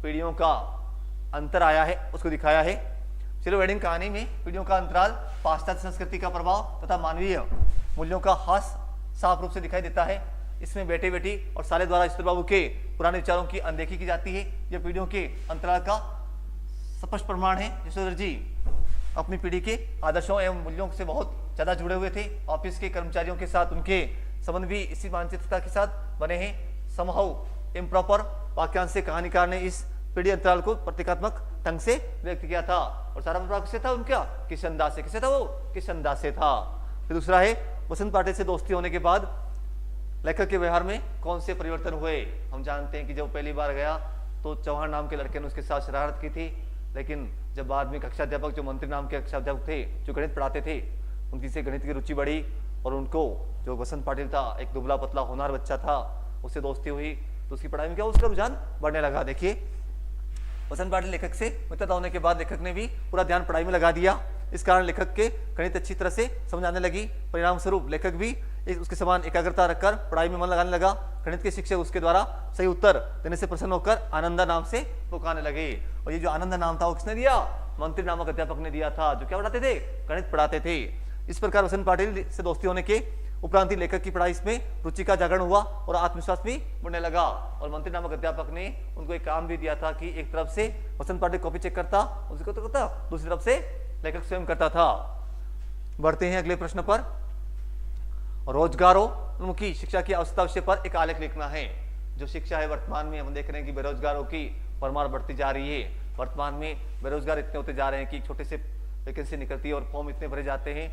पीढ़ियों का अंतर आया है उसको दिखाया है। सिल्वर वेडिंग कहानी में पीढ़ियों का अंतराल, पाश्चात्य संस्कृति का प्रभाव तथा मानवीय मूल्यों का हास साफ रूप से दिखाई देता है। इसमें बेटे बेटी और साले द्वारा यशोधर बाबू के पुराने विचारों की अनदेखी की जाती है। यह पीढ़ियों के अंतराल का स्पष्ट प्रमाण है। यशोधर जी अपनी पीढ़ी के आदर्शों एवं मूल्यों से बहुत ज्यादा जुड़े हुए थे। ऑफिस के कर्मचारियों के साथ उनके संबंध भी इसी मानसिकता के साथ बने हैं। समहाउ इम्प्रॉपर वाक्यांश से कहानीकार ने इस पीढ़ी अंतराल को प्रतीकात्मक ढंग से व्यक्त किया था। और सारा प्रभाव किससे था, उनका किशन दास से। किससे था, वो किशन दास से था। फिर दूसरा है वसंत पाटिल से दोस्ती होने के बाद लेखक के व्यवहार में कौन से परिवर्तन हुए। हम जानते हैं कि जब पहली बार गया तो चौहान नाम के लड़के ने उसके साथ शरारत की थी, लेकिन जब बाद में कक्षा अध्यापक जो मंत्री नाम के कक्षा अध्यापक थे जो गणित पढ़ाते थे उनकी से गणित की रुचि बढ़ी और उनको जो वसंत पाटिल था एक दुबला पतला होनहार बच्चा था, उससे दोस्ती हुई तो उसकी पढ़ाई में क्या उसका रुझान बढ़ने लगा। देखिए वसंत पाटिल लेखक से मित्रता होने के बाद लेखक ने भी पूरा ध्यान पढ़ाई में लगा दिया। इस कारण लेखक के गणित अच्छी तरह से समझ आने लगी। परिणाम स्वरूप लेखक भी उसके समान एकाग्रता रखकर पढ़ाई में मन लगाने लगा। गणित के शिक्षक उसके द्वारा सही उत्तर देने से प्रसन्न होकर आनंदा नाम से पुकारने लगे। और ये जो आनंदा नाम था वो किसने दिया, मंत्री नामक अध्यापक ने दिया था जो क्या पढ़ाते थे, गणित पढ़ाते थे। इस प्रकार वसंत पाटिल से दोस्ती होने के उपरांत ही लेखक की पढ़ाई इसमें रुचि का जागरण हुआ और आत्मविश्वास भी बढ़ने लगा। और मंत्री नामक अध्यापक ने उनको एक काम भी दिया था कि एक तरफ से वसंत पाठक कॉपी चेक करता, उसको तो करता, दूसरी तरफ से लेखक स्वयं करता था। बढ़ते हैं अगले प्रश्न पर। रोजगारोन्मुखी शिक्षा की आवश्यकता विषय पर एक आलेख लिखना है। जो शिक्षा है वर्तमान में हम देख रहे हैं कि बेरोजगारों की परमार बढ़ती जा रही है। वर्तमान में बेरोजगार इतने होते जा रहे हैं कि छोटे से वैकेंसी निकलती है और फॉर्म इतने भरे जाते हैं,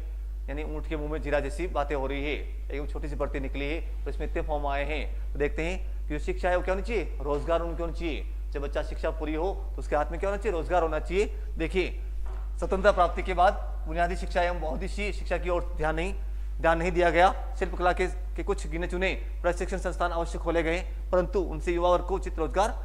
यानी ऊंट के मुंह में जीरा जैसी बातें हो रही है। एक छोटी सी भर्ती निकली है तो इसमें इतने फॉर्म आए हैं। तो देखते हैं कि जो शिक्षा है वो क्या होनी चाहिए, रोजगार उनको होना चाहिए। जब बच्चा शिक्षा पूरी हो तो उसके हाथ में क्या होना चाहिए, रोजगार होना चाहिए। देखिए, स्वतंत्रता प्राप्ति के बाद बुनियादी शिक्षा एवं बहुउद्देशीय शिक्षा की ओर ध्यान नहीं दिया गया। शिल्पकला के कुछ गिने चुने प्रशिक्षण संस्थान अवश्य खोले गए, परंतु उनसे युवा वर्ग को उचित रोजगार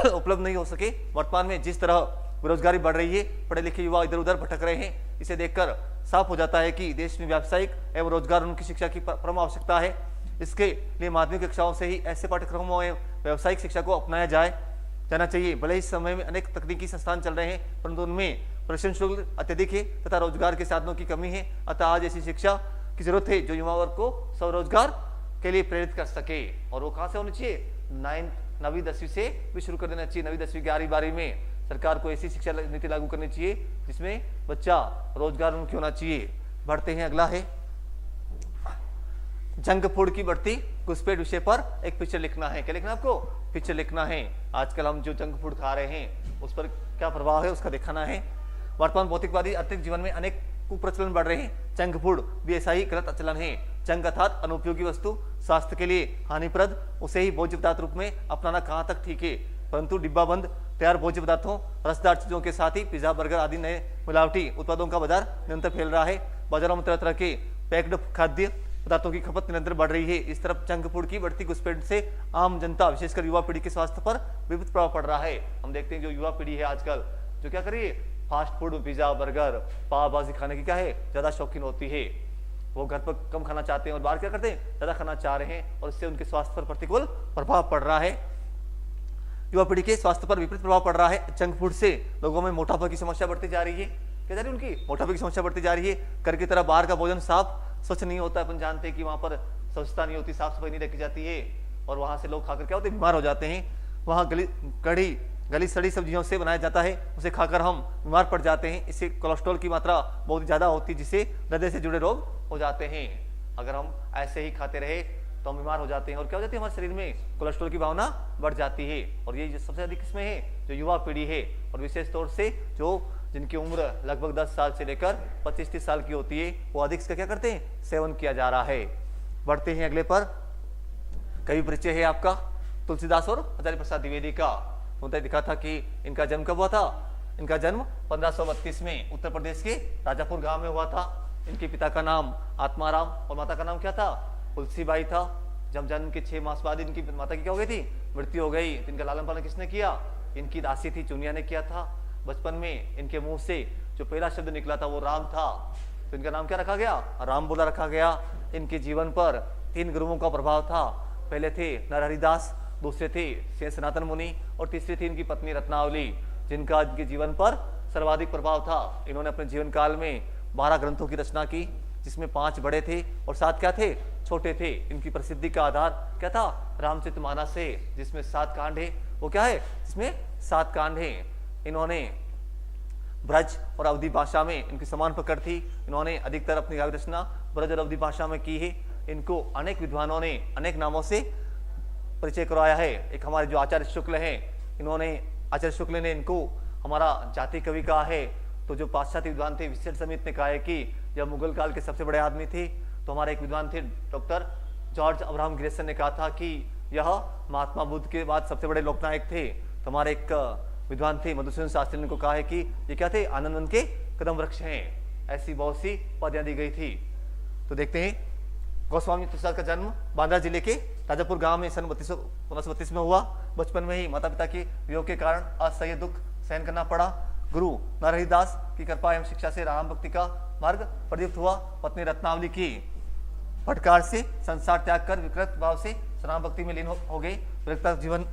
उपलब्ध नहीं हो सके। वर्तमान में जिस तरह बेरोजगारी बढ़ रही है, पढ़े लिखे युवा इधर उधर भटक रहे हैं, इसे देखकर साफ हो जाता है कि देश में व्यावसायिक एवं रोजगार उनकी शिक्षा की परम आवश्यकता है। इसके लिए माध्यमिक कक्षाओं से ही ऐसे पाठ्यक्रमों एवं व्यावसायिक शिक्षा को अपनाया जाना चाहिए। भले ही समय में अनेक तकनीकी संस्थान चल रहे हैं, परंतु उनमें प्रशिक्षण शुल्क अत्यधिक है तथा रोजगार के साधनों की कमी है। अतः आज ऐसी शिक्षा की जरूरत है जो युवा वर्ग को स्वरोजगार के लिए प्रेरित कर सके। और वो कहाँ से होनी चाहिए, 9वीं 10वीं से भी शुरू कर देना चाहिए। 9वीं 10वीं 11वीं 12वीं में सरकार को ऐसी शिक्षा नीति लागू करनी चाहिए जिसमें बच्चा रोजगार उन्मुखी होना चाहिए। बढ़ते हैं, अगला है जंक फूड की बढ़ती घुसपैठ विषय पर एक पिक्चर लिखना है। क्या लिखना है आपको, पिक्चर लिखना है। आजकल हम जो जंक फूड खा रहे हैं उस पर क्या प्रभाव है उसका दिखाना है। वर्तमान भौतिकवादी आर्थिक जीवन में अनेक कुप्रचलन बढ़ रहे हैं। जंक फूड भी ऐसा ही गलत आचरण है। जंक अर्थात अनुपयोगी वस्तु, स्वास्थ्य के लिए हानिप्रद, उसे ही भोज्य पदार्थ रूप में अपनाना कहाँ तक ठीक है। परंतु डिब्बा बंद तैयार भोज्य पदार्थों, रसदार चीजों के साथ ही पिज्जा, बर्गर आदि नए मिलावटी उत्पादों का बाजार निरंतर फैल रहा है। बाजारों में तरह तरह के पैक्ड खाद्य पदार्थों की खपत निरंतर बढ़ रही है। इस तरफ जंक फूड की बढ़ती घुसपैठ से आम जनता, विशेषकर युवा पीढ़ी के स्वास्थ्य पर विपरीत प्रभाव पड़ रहा है। हम देखते हैं जो युवा पीढ़ी है आजकल जो क्या कर रही है, फास्ट फूड, पिज्जा, बर्गर, पाव भाजी खाने की क्या है, ज्यादा शौकीन होती है। वो घर पर कम खाना चाहते हैं और बाहर क्या करते हैं, ज्यादा खाना चाह रहे हैं और इससे उनके स्वास्थ्य पर प्रतिकूल प्रभाव पड़ रहा है। युवा पीढ़ी के स्वास्थ्य पर विपरीत प्रभाव पड़ रहा है। जंक फूड से लोगों में मोटापा की समस्या बढ़ती जा रही है। क्या जा रही है, उनकी मोटापे की समस्या बढ़ती जा रही है। घर की तरह बाहर का भोजन साफ स्वच्छ नहीं होता। अपन जानते हैं कि वहां पर स्वच्छता नहीं होती, साफ सफाई नहीं रखी जाती है और वहां से लोग खाकर क्या होते हैं, बीमार हो जाते हैं। वहां गली सड़ी सब्जियों से बनाया जाता है, उसे खाकर हम बीमार पड़ जाते हैं। इससे कोलेस्ट्रॉल की मात्रा बहुत ज्यादा होती है जिससे हृदय से जुड़े रोग हो जाते हैं। अगर हम ऐसे ही खाते रहे तो हम बीमार हो जाते हैं और क्या हो जाती है, हमारे शरीर में कोलेस्ट्रॉल की भावना बढ़ जाती है। और ये सबसे अधिक किसमें है, जो युवा पीढ़ी है और विशेष तौर से जो जिनकी उम्र लगभग 10 साल से लेकर 25-30 साल की होती है, वो अधिक से क्या करते हैं, सेवन किया जा रहा है। बढ़ते हैं अगले पर। कवि परिचय है आपका तुलसीदास और आचार्य प्रसाद द्विवेदी का। उन्होंने दिखा था कि इनका जन्म कब हुआ था, इनका जन्म 1532 में उत्तर प्रदेश के राजापुर गांव में हुआ था। इनके पिता का नाम आत्माराम और माता का नाम क्या था, तुलसीबाई था। जब जन्म के 6 मास बाद इनकी माता की क्या हो गई थी, मृत्यु हो गई। इनका लालन पालन किसने किया, इनकी दासी थी चुनिया ने किया था। बचपन में इनके मुंह से जो पहला शब्द निकला था वो राम था, तो इनका नाम क्या रखा गया, राम बोला रखा गया। इनके जीवन पर 3 गुरुओं का प्रभाव था। पहले थे नरहरिदास, दूसरे थे शेष सनातन मुनि और तीसरी थी इनकी पत्नी रत्नावली, जिनका इनके जीवन पर सर्वाधिक प्रभाव था। इन्होंने अपने जीवन काल में 12 ग्रंथों की रचना की, जिसमें 5 बड़े थे और 7 क्या थे, छोटे थे। इनकी प्रसिद्धि का आधार क्या था, रामचरितमानस है जिसमें 7 कांड है। वो क्या है, जिसमें 7 कांड है। इन्होंने ब्रज और अवधी भाषा में इनकी समान पकड़ थी। इन्होंने अधिकतर अपनी काव्य रचना ब्रज और अवधी भाषा में की है। इनको अनेक विद्वानों ने अनेक नामों से परिचय करवाया है। एक हमारे जो आचार्य शुक्ल हैं, आचार्य शुक्ल ने इनको हमारा जाति कवि कहा है। तो जो पाश्चात्य विद्वान थे, विशेष समिति ने कहा है कि जब मुगल काल के सबसे बड़े आदमी थे, तो हमारे एक विद्वान थे डॉक्टर जॉर्ज अब्राहम ग्रेसन ने कहा था कि यह महात्मा बुद्ध के बाद सबसे बड़े लोकनायक थे। तो हमारे एक विद्वान थे मधुसूदन शास्त्री ने को कहा है कि ये क्या थे, आनंदवन के कदम वृक्ष हैं। ऐसी बहुत सी उपाधियां दी गई थी। तो देखते हैं, गोस्वामी तुलसीदास का जन्म बांद्रा जिले के राजापुर गांव में सन 1532 में हुआ। बचपन में ही माता पिता के वियोग के कारण असह्य दुख सहन करना पड़ा। गुरु नरहरिदास की कृपा एवं शिक्षा से राम भक्ति का मार्ग प्रदीप्त हुआ। पत्नी रत्नावली की फटकार से संसार त्याग कर विकृत भाव से राम भक्ति में लीन हो गए। विरक्त जीवन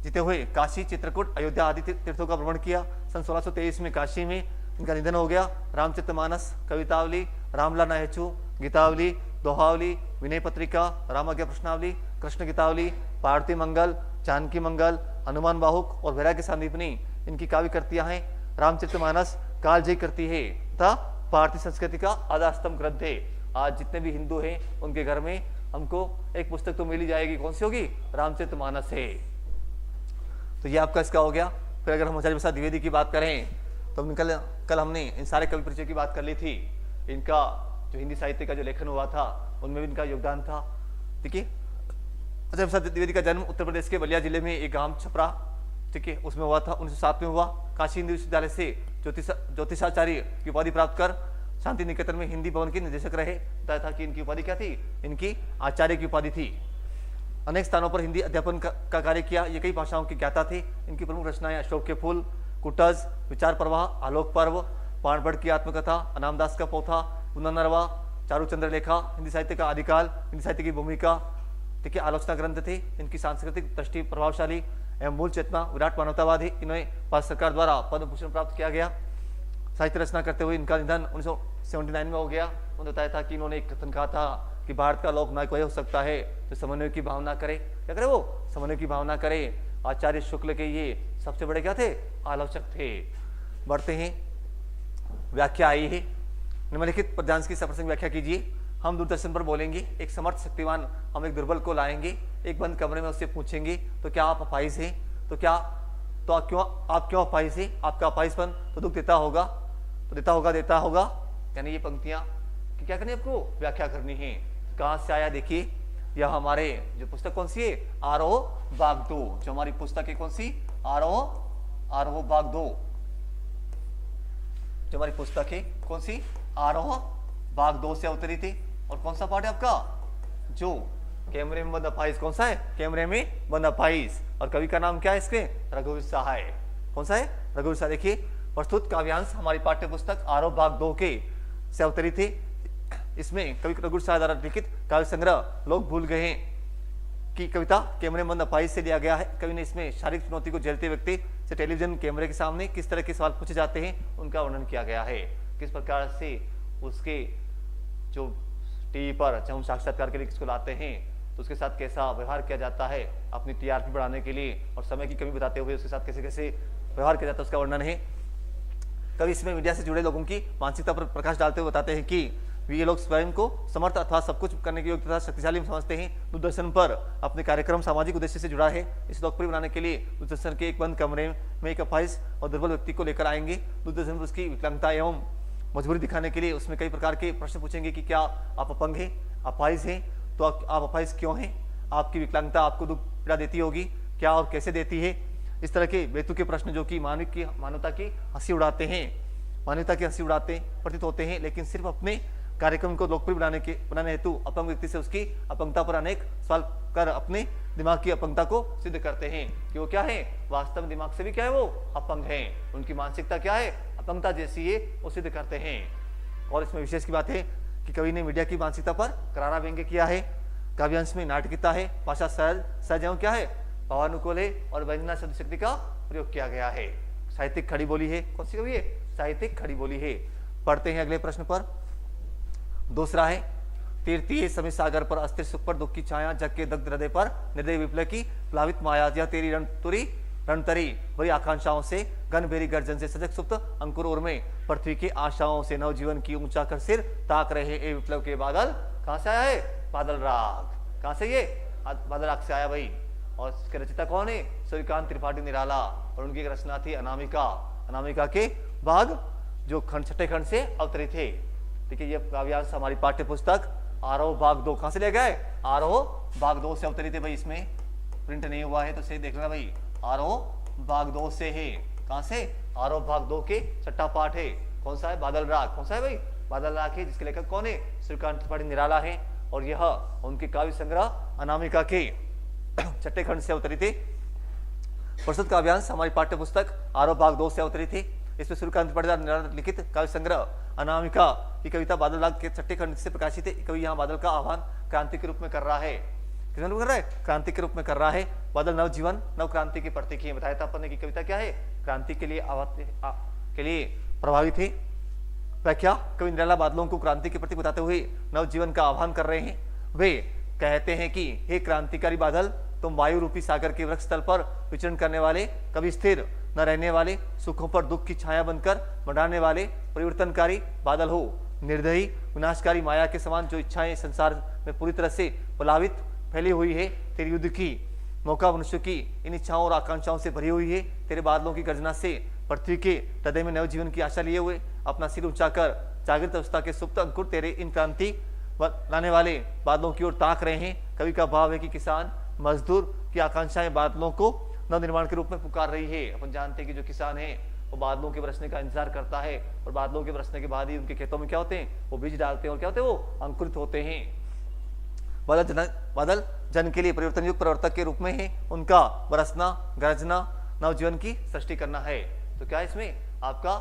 जीते हुए काशी, चित्रकूट, अयोध्या आदि तीर्थों का भ्रमण किया। सन 1623 में काशी में इनका निधन हो गया। रामचरितमानस, कवितावली, रामला नायचू, गीतावली, दोहावली, विनय पत्रिका, रामाज्ञा प्रश्नावली, कृष्ण गीतावली, पार्थी मंगल, जानकी मंगल, हनुमान बाहुक और वैराग्य संदीपनी इनकी काव्य कृतियां हैं। रामचरितमानस कालजयी कृति है तथा भारतीय संस्कृति का आधारस्तंभ ग्रंथ है। आज जितने भी हिंदू हैं उनके घर में हमको एक पुस्तक तो मिल ही जाएगी। कौन सी होगी? रामचरितमानस है। तो ये आपका इसका हो गया। फिर अगर हम आचार्य प्रसाद द्विवेदी की बात करें तो कल हमने इन सारे कवि परिचय की बात कर ली थी। इनका जो हिंदी साहित्य का जो लेखन हुआ था उनमें भी इनका योगदान था। ठीक है, आचार्य प्रसाद द्विवेदी का जन्म उत्तर प्रदेश के बलिया जिले में एक गांव छपरा, ठीक है, उसमें हुआ था। 1907 में हुआ। काशी हिंदी विश्वविद्यालय से ज्योतिषाचार्य की उपाधि प्राप्त कर शांति निकेतन में हिंदी भवन के निदेशक रहे। बताया था कि इनकी उपाधि क्या थी? इनकी आचार्य की उपाधि थी। अनेक स्थानों पर हिंदी अध्यापन का कार्य किया। ये कई भाषाओं के ज्ञाता थे। इनकी प्रमुख रचनाएं अशोक के फूल, कुटज, विचार प्रवाह, आलोक पर्व, पाणबढ़ की आत्मकथा, अनामदास का पोथा, पुनर्नरवा, चारुचंद्र लेखा, हिंदी साहित्य का आदिकाल, हिंदी साहित्य की भूमिका, ठीक है, आलोचना ग्रंथ थे। इनकी सांस्कृतिक दृष्टि प्रभावशाली एवं मूल चेतना विराट मानवतावाद है। इन्हें भारत सरकार द्वारा पद्म भूषण प्राप्त किया गया। साहित्य रचना करते हुए इनका निधन 1979 में हो गया। उन्होंने बताया था कि इन्होंने एक कथन कहा था कि भारत का लोकनायक वही हो सकता है जो समन्वय की भावना करे। क्या करे वो? समन्वय की भावना करे। आचार्य शुक्ल के ये सबसे बड़े क्या थे? आलोचक थे। बढ़ते हैं, व्याख्या आई है। निम्नलिखित पद्यांश की सप्रसंग व्याख्या कीजिए। हम दूरदर्शन पर बोलेंगे, एक समर्थ शक्तिवान हम एक दुर्बल को लाएंगे, एक बंद कमरे में उससे पूछेंगे तो क्या आप अपाहिज हैं? तो आप क्यों अपाहिज हैं? आपका अपाहिजपन तो दुख देता होगा, देता होगा। यानी ये पंक्तियां कि क्या करनी है आपको? व्याख्या करनी है। कहां से आया? देखिए, यह हमारे जो पुस्तक कौन सी है? आरोह भाग 2। जो हमारी पुस्तक है कौन सी? आरोह भाग 2। जो हमारी पुस्तक है कौन सी? आरोह भाग 2 से अवतरित है। और कौन सा पाठ है आपका? जो कैमरे में बंद अपाहिज। कौन सा है? कैमरे में बंद अपाहिज। और कवि का नाम क्या है इसके? रघुवीर सहाय। कौन सा है? रघुवीर सहाय। देखिए, प्रस्तुत काव्यांश हमारी पाठ्य पुस्तक आरोह भाग 2 के से अवतरित है। इसमें कवि रघुवीर सहाय द्वारा लिखित काव्य संग्रह लोग भूल गए हैं की कविता कैमरे में बंद अपाहिज से लिया गया है। कवि ने इसमें शारीरिक चुनौती को झेलते व्यक्ति से टेलीविजन कैमरे के सामने किस तरह के सवाल पूछे जाते हैं उनका वर्णन किया गया है। किस प्रकार से उसके जो टीवी पर जब हम साक्षात्कार के लिए किसको लाते हैं तो उसके साथ कैसा व्यवहार किया जाता है अपनी टीआरपी बढ़ाने के लिए, और समय की कमी बताते हुए उसके साथ कैसे कैसे व्यवहार किया जाता है उसका वर्णन है। कवि इसमें मीडिया से जुड़े लोगों की मानसिकता पर प्रकाश डालते हुए बताते हैं कि ये लोग स्वयं को समर्थ अथवा सब कुछ करने के योग्य तथा शक्तिशाली समझते हैं। दूरदर्शन पर अपने कार्यक्रम सामाजिक उद्देश्य से जुड़ा है। इस लोकप्रिय बनाने के लिए दूरदर्शन के एक बंद कमरे में एक अपाहिज और दुर्बल व्यक्ति को लेकर आएंगे। दूरदर्शन पर उसकी विकलांगता एवं मजबूरी दिखाने के लिए उसमें कई प्रकार के प्रश्न पूछेंगे कि क्या आप अपंग हैं, अपाहिज हैं, तो आप अपाहिज क्यों हैं? आपकी विकलांगता आपको दुख पीड़ा देती होगी क्या और कैसे देती है? इस तरह के बेतुके प्रश्न जो कि मानवता की हंसी उड़ाते हैं, मानवता की हंसी उड़ाते प्रतीत होते हैं, लेकिन सिर्फ अपने कार्यक्रम को लोकप्रिय बनाने हेतु अपंग व्यक्ति से उसकी अपंगता पर अनेक सवाल कर अपने दिमाग की अपंगता को सिद्ध करते हैं कि वो क्या है? वास्तव में दिमाग से भी क्या है? वो अपंग हैं। उनकी मानसिकता क्या है? अपंगता जैसी है, वो सिद्ध करते हैं। और इसमें विशेष की बात है कि कवि ने मीडिया की मानसिकता पर करारा व्यंग्य किया है। काव्यांश में नाटकीयता है, भाषा सहज एवं क्या है? भावानुकूल है और व्यंजना शब्द शक्ति का प्रयोग किया गया है। साहित्यिक खड़ी बोली है। कौन सी कवि है? साहित्यिक खड़ी बोली है। पढ़ते हैं अगले प्रश्न पर। दूसरा है, तीर्थीय समित सागर पर अस्थिर सुख पर दुख की छाया, जग के दग्ध हृदय पर निर्दय विप्लव की प्लावित माया, यह तेरी रणतरी बड़ी आकांक्षाओं से घन भेरी गर्जन से सजग सुप्त अंकुर और में पृथ्वी की आशाओं से नव जीवन की ऊंचा कर सिर ताक रहे ए विप्लव के बादल। कहां से आया है? बादल राग। कहां से? ये बादल राग से आया भाई। और इसके रचयिता कौन है? सूर्यकांत त्रिपाठी निराला। और उनकी एक रचना थी अनामिका। अनामिका के भाग जो छठे खंड से अवतरित थे। ठीक है, ये काव्यांश हमारी पाठ्य पुस्तक आरोह भाग 2 कहां से ले गए? आरोह भाग 2 से अवतरित है भाई। इसमें प्रिंट नहीं हुआ है तो सही देख लेना भाई। आरोह भाग 2 से है। कहां से? आरोह भाग 2 के छठा पाठ है। कौन सा है? बादल राग। कौन सा है भाई? बादल राग है, जिसके लेखक कौन है? सूर्यकांत त्रिपाठी निराला है। और यह उनके काव्य संग्रह अनामिका के छठे खंड से अवतरित है। प्रस्तुत काव्यांश हमारी पाठ्य पुस्तक आरोह भाग 2 से अवतरित है। इसमें सूर्यकांत त्रिपाठी द्वारा लिखित काव्य संग्रह अनामिका की कविता बादल राग के छठे खंड से प्रकाशित है। कवि यहाँ बादल का आह्वान क्रांति के रूप में कर रहा है। किस रूप में कर रहा है? क्रांति के रूप में कर रहा है। बादल नव जीवन नव क्रांति की प्रतीक है। बताया था अपन ने की कविता क्या है? क्रांति के लिए प्रभावित है। व्याख्या, कवि निराला बादलों को क्रांति के प्रतीक बताते हुए नवजीवन का आह्वान कर रहे हैं। वे कहते हैं कि हे क्रांतिकारी बादल, तुम वायु रूपी सागर के वृक्ष तल पर विचरण करने वाले, कभी स्थिर न रहने वाले, सुखों पर दुख की छाया बनकर मंडराने वाले परिवर्तनकारी बादल हो। निर्दयी विनाशकारी माया के समान जो इच्छाएं संसार में पूरी तरह से पलावित फैली हुई है, तेरी युद्ध की मौका मनुष्य की इन इच्छाओं और आकांक्षाओं से भरी हुई है। तेरे बादलों की गर्जना से पृथ्वी के हृदय में नव जीवन की आशा लिए हुए अपना सिर ऊंचा कर जागृत अवस्था के सुप्त अंकुर तेरे इन क्रांति लाने वाले बादलों की ओर ताक रहे हैं। कवि का भाव है कि किसान मजदूर की आकांक्षाएं बादलों को नव निर्माण के रूप में पुकार रही है। अपन जानते हैं कि जो किसान है वो बादलों के बरसने का इंतजार करता है और बादलों के बरसने के बाद ही उनके खेतों में क्या होते हैं, वो बीज डालते हैं और क्या होते हैं, वो अंकुरित होते हैं। बादल जन के लिए परिवर्तन युग प्रवर्तक के रूप में है। उनका बरसना, गरजना नवजीवन की सृष्टि करना है। तो क्या इसमें आपका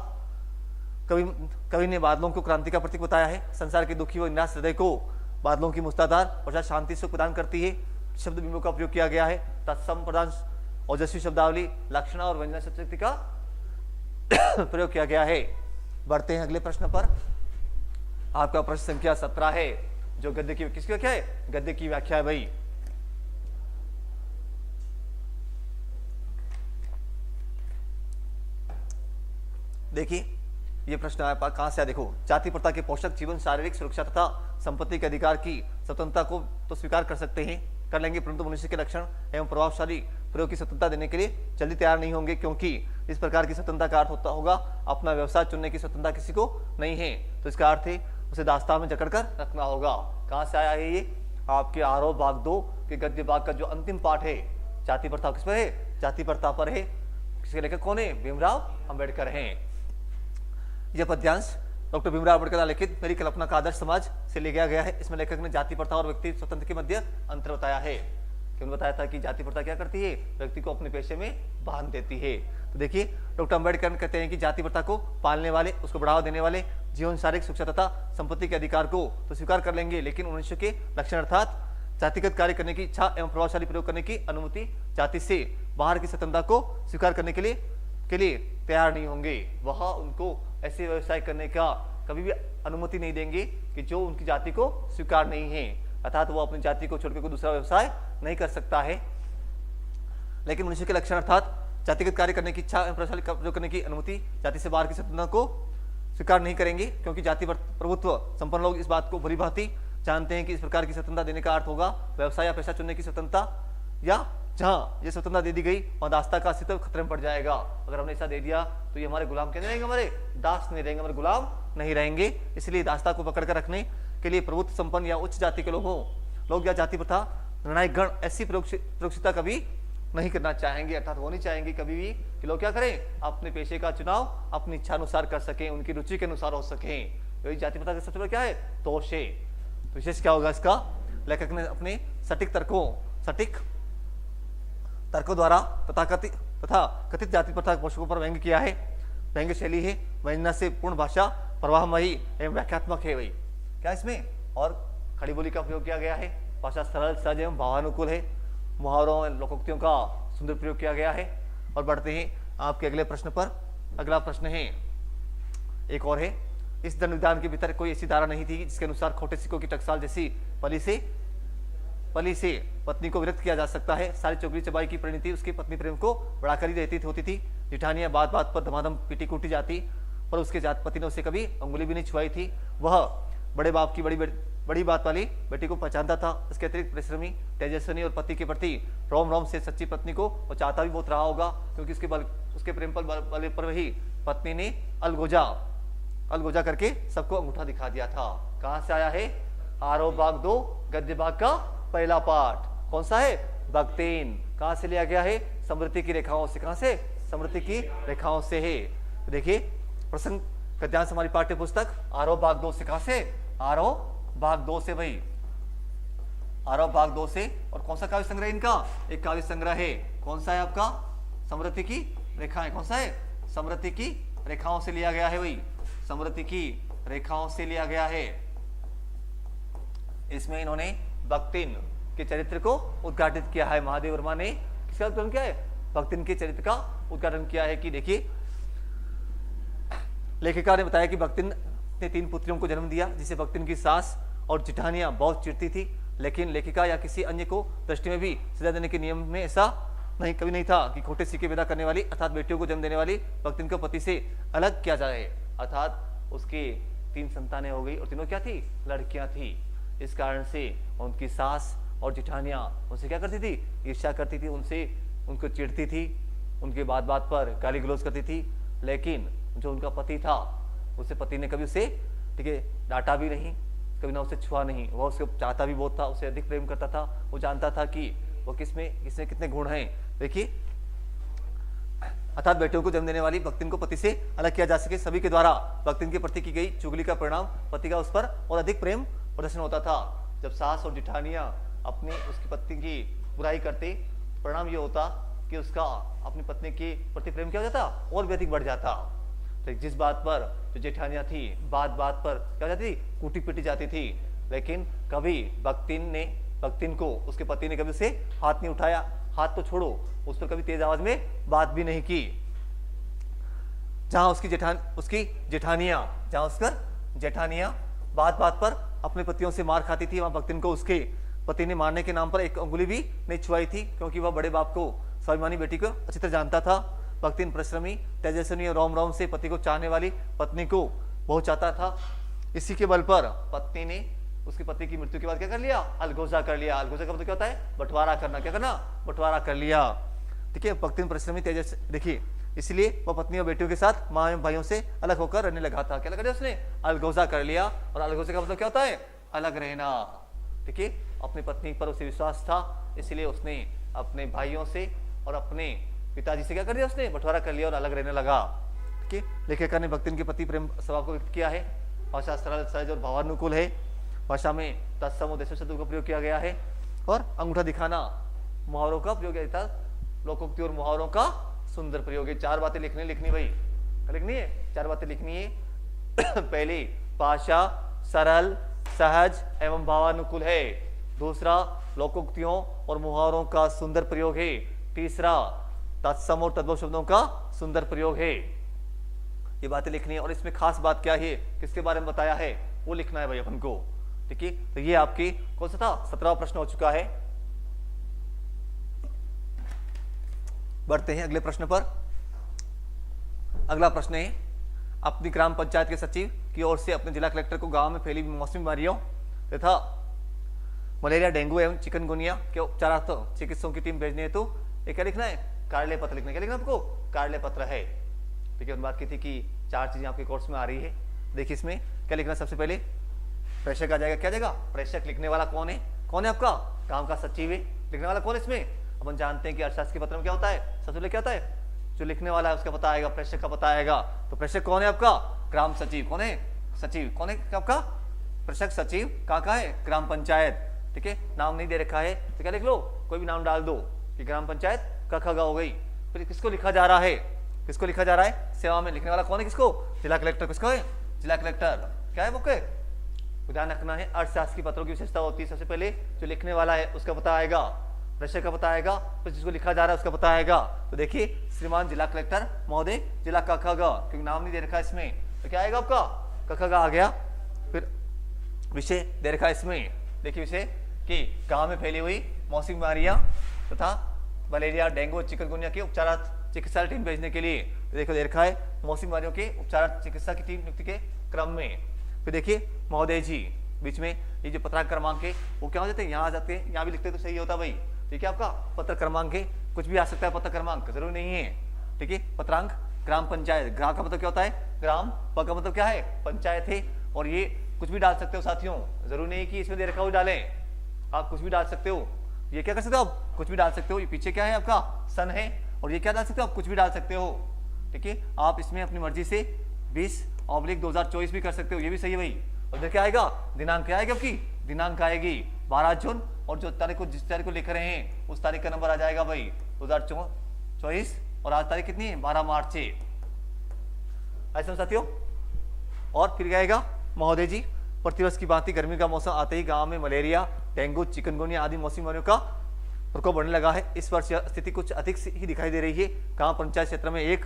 कवि ने बादलों को क्रांति का प्रतीक बताया है। संसार के दुखी व निराश हृदय को बादलों की मुस्तादार वर्षा शांति सुख प्रदान करती है। शब्द बिंबों का उपयोग किया गया है। तत्सम प्रदान ओजस्वी शब्दावली, लक्षणा और व्यंजना शक्ति का प्रयोग किया गया है। बढ़ते हैं अगले प्रश्न पर। आपका प्रश्न संख्या 17 है, जो गद्य की किसकी व्याख्या है, गद्य की व्याख्या है भाई। देखिए ये प्रश्न आया कहां से आया, देखो। जाति प्रथा के पोषक जीवन, शारीरिक सुरक्षा तथा संपत्ति के अधिकार की स्वतंत्रता को तो स्वीकार कर सकते हैं, कर लेंगे, परंतु मनुष्य के लक्षण एवं प्रभावशाली प्रयोग की स्वतंत्रता देने के लिए जल्दी तैयार नहीं होंगे, क्योंकि इस प्रकार की स्वतंत्रता का अर्थ होता होगा अपना व्यवसाय चुनने की स्वतंत्रता किसी को नहीं है। तो इसका अर्थ है उसे दास्तान में जकड़कर रखना होगा। कहां से आया है ये, आपके आरोप भाग 2 के गद्य भाग का जो अंतिम पाठ है, जाति प्रथा किस पर है, जाति प्रथा पर है। किसके लेखक कौन है, भीमराव अंबेडकर हैं। यह पद्यांश डॉक्टर भीमराव अम्बेडकर द्वारा लिखित मेरी कल्पना का आदर्श समाज से लिया गया है। इसमें लेखक ने जाति प्रथा और व्यक्ति स्वतंत्र के मध्य अंतर बताया है। क्यों बताया था कि जाति प्रथा क्या करती है, व्यक्ति को अपने पेशे में बांध देती है। तो देखिए डॉक्टर अम्बेडकर कहते हैं कि जाति प्रथा को पालने वाले, उसको बढ़ावा देने वाले जीवन, शारीरिक सुरक्षा तथा संपत्ति के अधिकार को तो स्वीकार कर लेंगे, लेकिन मनुष्य के लक्षण अर्थात जातिगत कार्य करने की इच्छा एवं प्रभावशाली प्रयोग करने की अनुमति, जाति से बाहर की स्वतंत्रता को स्वीकार करने के लिए तैयार नहीं होंगे। वह उनको ऐसे व्यवसाय करने का कभी भी अनुमति नहीं देंगे कि जो उनकी जाति को स्वीकार नहीं है, अर्थात वो अपनी जाति को छोड़कर कोई दूसरा व्यवसाय नहीं कर सकता है। लेकिन मनुष्य के लक्षण अर्थात जातिगत कार्य करने की इच्छा एवं प्रभावशाली प्रयोग करने की अनुमति, जाति से बाहर की स्वतंत्रता को स्वीकार नहीं करेंगे, क्योंकि जाति प्रभुत्व संपन्न लोग इस बात को भली भांति जानते हैं कि इस प्रकार की स्वतंत्रता देने का अर्थ होगा व्यवसाय या पेशा चुनने की स्वतंत्रता, या जहां ये स्वतंत्रता दे दी गई वहां दासता का अस्तित्व खतरे में पड़ जाएगा। अगर हमने ऐसा दे दिया तो ये हमारे गुलाम क्या नहीं रहेंगे, हमारे दास नहीं रहेंगे, हमारे गुलाम नहीं रहेंगे। इसलिए दासता को पकड़ कर रखने के लिए प्रभुत्व संपन्न या उच्च जाति के लोग या जाति प्रथा निर्णायक गण ऐसी प्रयोगशीलता कभी नहीं करना चाहेंगे, अर्थात वो नहीं चाहेंगे कभी भी कि लोग क्या करें, अपने पेशे का चुनाव अपनी इच्छा अनुसार कर सकें, उनकी रुचि के अनुसार हो सकें। यही जाति प्रथा का सबसे बड़ा क्या है, दोष है। तो विशेष क्या होगा इसका, लेखक ने अपने सटीक तर्कों द्वारा तथा कथित जाति प्रथा के पोषकों पर व्यंग्य किया है। व्यंग्य शैली है, व्यंजना से पूर्ण भाषा, प्रवाहमयी एवं व्याख्यात्मक है। वही क्या इसमें और खड़ी बोली का प्रयोग किया गया है, भाषा सरल सहज एवं भावानुकूल है, मुहावरों एवं लोकोक्तियों का सुंदर प्रयोग किया गया है। और बढ़ते हैं आपके अगले प्रश्न पर। अगला प्रश्न है एक और है, इस दंड विधान के भीतर कोई ऐसी धारा नहीं थी जिसके अनुसार खोटे सिक्कों की टकसाल जैसी पली से पत्नी को विरक्त किया जा सकता है। सारी चौगली चबाई की परिणति उसकी पत्नी प्रेम को बढ़ाकर ही रहती होती थी। जिठानियां बात बात पर धमाधम पीटी कूटी जाती, पर उसके जात पति ने उसे कभी अंगुली भी नहीं छुआई थी। वह बड़े बाप की बड़ी बात वाली बेटी को पहचानता था। इसके अतिरिक्त परिश्रमी, तेजस्विनी और पति के प्रति रोम रोम से सच्ची पत्नी को वो चाहता भी बहुत रहा होगा, क्योंकि उसके प्रेम पर ही पत्नी ने अलगोजा करके सबको अंगूठा दिखा दिया था। कहां से आया है, आरोप भाग 2 गद्य भाग का पहला पाठ। कौन सा है, भक्तिन। कहां से लिया गया है, समृद्धि की रेखाओं से। कहां से, समृद्धि की रेखाओं से है। तो देखिए प्रसंग गद्यांश हमारी पाठ्य पुस्तक आरोप भाग 2 से। कहां से, आरोप भाग 2 से भाई, आरोप भाग 2 से। और कौन सा काव्य संग्रह इनका, एक काव्य संग्रह है। कौन सा है आपका, समृद्धि की रेखाएं। कौन सा है, समृद्धि की रेखाओं से लिया गया है भाई, समृद्धि की रेखाओं से लिया गया है। इसमें इन्होंने भक्तिन के चरित्र को उद्घाटित किया है। महादेव वर्मा ने किसका उद्घाटन किया है, भक्तिन के चरित्र का उद्घाटन किया है। कि देखिए लेखिका ने बताया कि भक्तिन ने 3 पुत्रियों को जन्म दिया, जिसे भक्तिन की सास और जिठानियां बहुत चिढ़ती थी, लेकिन लेखिका या किसी अन्य को दृष्टि में भी सजा देने के नियम में ऐसा नहीं कभी नहीं था कि खोटे सिक्के पैदा करने वाली अर्थात बेटियों को जन्म देने वाली भक्तिन को पति से अलग किया जाए। अर्थात उसके 3 संतानें हो गई और तीनों क्या थी, लड़कियां थी। इस कारण से उनकी सास और जिठानियां उनसे क्या करती थी, ईर्ष्या करती थी, उनसे उनको चिढ़ती थी, उनके बात बात पर गाली गलौज करती थी। लेकिन जो उनका पति था, उसे पति ने कभी उसे ठीक है डांटा भी नहीं, कभी ना उसे छुआ नहीं। वह उसे चाहता भी बहुत था, उसे अधिक प्रेम करता था। वो जानता था कि वो किसमें कितने गुण हैं। देखिए, अर्थात बेटियों को जन्म देने वाली भक्तिन को पति से अलग किया जा सके, सभी के द्वारा भक्तिन के प्रति की गई चुगली का परिणाम पति का उस पर और अधिक प्रेम प्रदर्शन होता था। जब सास और जिठानियां अपनी उसकी पत्नी की बुराई करते, परिणाम ये होता कि उसका अपनी पत्नी के प्रति प्रेम क्या हो जाता, और भी अधिक बढ़ जाता। तो जिस बात पर जो जेठानियां थी, बात बात पर क्या हो जाती, कूटी पीटी जाती थी, लेकिन कभी भक्तिन को उसके पति ने कभी उसे हाथ नहीं उठाया, हाथ तो छोड़ो, उस पर कभी तेज आवाज में बात भी नहीं की। जहां उसकी जेठानियां बात बात पर अपने पतियों से मार खाती थी, वहां भक्तिन को उसके पति ने मारने के नाम पर एक अंगुली भी नहीं छुआई थी, क्योंकि वह बड़े बाप को, स्वाभिमानी बेटी को अच्छी तरह जानता था। भक्तिन परिश्रमी, तेजस्विनी और रोम रोम से पति को चाहने वाली पत्नी को बहुत चाहता था। इसी के बल पर पत्नी ने उसके पति की मृत्यु के बाद क्या कर लिया, अलगोजा कर लिया। अलगोजा का मतलब क्या होता है, बंटवारा करना। क्या करना, बंटवारा कर लिया। ठीक है, भक्तिन परिश्रमी तेजस, देखिए इसलिए वह पत्नी और बेटियों के साथ माँ एवं भाइयों से अलग होकर रहने लगा था। क्या लगा उसने, अलगोजा कर लिया। और अलगोजा का मतलब क्या होता है, अलग रहना। ठीक है, अपनी पत्नी पर उसे विश्वास था, इसलिए उसने अपने भाइयों से और अपने पिताजी से क्या कर दिया, उसने बंटवारा कर लिया और अलग रहने लगा। ठीक है, लेखिका ने भक्तिन के प्रति प्रेम स्वभाव को व्यक्त किया है। भाषा सरल, सहज और भावानुकूल है। भाषा में तत्सम उद्देश्य शब्दों का प्रयोग किया गया है और अंगूठा दिखाना, मुहावरों का प्रयोग किया, लोकोक्ति और मुहावरों का सुंदर प्रयोग है। 4 बातें लिखनी भाई, लिखनी है, 4 बातें लिखनी है। पहली, भाषा सरल, सहज एवं भावानुकूल है। दूसरा, लोकोक्तियों और मुहावरों का सुंदर प्रयोग है। तीसरा, तत्सम और तद्भव शब्दों का सुंदर प्रयोग है। ये बातें लिखनी है। और इसमें खास बात क्या है, किसके बारे में बताया है, वो लिखना है भाई अपन को। ठीक है, तो ये आपकी कौन सा था, 17वां प्रश्न हो चुका है। बढ़ते हैं अगले प्रश्न पर। अगला प्रश्न है, अपनी ग्राम पंचायत के सचिव की ओर से अपने जिला कलेक्टर को गांव में फैली मौसमी बीमारियों तथा मलेरिया, डेंगू एवं चिकनगुनिया के उपचारार्थ चिकित्सकों की टीम भेजने हेतु क्या लिखना है, कार्यालय पत्र लिखना है। क्या लिखना है आपको, कार्यालय पत्र है। ठीक है, बात की थी कि 4 चीजें आपके कोर्स में आ रही है। देखिए इसमें क्या लिखना है, सबसे पहले प्रेषक आ जाएगा। क्या जाएगा, प्रेषक। लिखने वाला कौन है, आपका गांव का सचिव है। लिखने वाला कौन है इसमें, अपन जानते हैं कि अर्थशास्त्र के पत्र में क्या होता है, सबसे पहले क्या होता है, जो लिखने वाला है उसका पता आएगा, प्रेषक का पता आएगा। तो प्रेषक कौन है आपका, ग्राम सचिव। कौन है, सचिव। कौन है आपका प्रेषक, सचिव। कहाँ का है, ग्राम पंचायत। ठीक है, नाम नहीं दे रखा है तो क्या लिख लो, कोई भी नाम डाल दो कि ग्राम पंचायत कखगा हो गई। फिर किसको लिखा जा रहा है, किसको लिखा जा रहा है, सेवा में। लिखने वाला कौन है, किसको, जिला कलेक्टर। किसको है, जिला कलेक्टर। क्या है, बुक है, ध्यान रखना है। अर्थशास्त्र की पत्रों की विशेषता होती है, सबसे पहले जो लिखने वाला है उसका पता आएगा, प्रेषक का पता आएगा, फिर जिसको लिखा जा रहा है उसका पता आएगा। तो देखिए, श्रीमान जिला कलेक्टर महोदय, जिला कखगा, क्योंकि नाम नहीं दे रखा इसमें, तो क्या आएगा आपका, कखगा आ गया। फिर विषय दे रखा इसमें, देखिए विषय कि गांव में फैली हुई मौसमी बीमारियां तथा मलेरिया, डेंगू, चिकनगुनिया के उपचारार्थ चिकित्सा टीम भेजने के लिए। तो देखो दे रखा है मौसमी बीमारियों के उपचारार्थ चिकित्सा की टीम नियुक्ति के क्रम में। फिर देखिए महोदय जी, बीच में ये जो पत्रांक क्रमांक है वो क्या हो जाते हैं, यहाँ आ जाते हैं, यहाँ भी लिखते तो सही होता भाई। ठीक है, आपका पत्र क्रमांक है, कुछ भी आ सकता है पत्र क्रमांक, जरूरी नहीं है। ठीक है, पत्रांक, ग्राम पंचायत, ग्राम का मतलब क्या होता है, ग्राम, प का मतलब क्या है, पंचायत है। और ये कुछ भी डाल सकते हो साथियों, जरूरी नहीं कि इसमें दे रखा हो डालें, आप कुछ भी डाल सकते हो। ये क्या कर सकते हो आप, कुछ भी डाल सकते हो। ये पीछे क्या है आपका, सन है, और ये क्या डाल सकते हो आप, कुछ भी डाल सकते हो। ठीक है, आप इसमें अपनी मर्जी से 20/2024 भी कर सकते हो, ये भी सही है भाई। और इधर क्या आएगा, दिनांक क्या आएगी आपकी, दिनांक आएगी 12 जून, और जो तारीख को, जिस तारीख को लिख रहे हैं उस तारीख का नंबर आ जाएगा भाई 2024, और आज तारीख कितनी है, 12 मार्च है। ऐसा साथियों। और फिर क्या आएगा, महोदय जी, प्रतिवर्ष की भांति गर्मी का मौसम आते ही गांव में मलेरिया, डेंगू, चिकनगुनिया आदि मौसमी बीमारियों का प्रकोप बढ़ने लगा है। इस वर्ष यह स्थिति कुछ अधिक ही दिखाई दे रही है। गांव पंचायत क्षेत्र में एक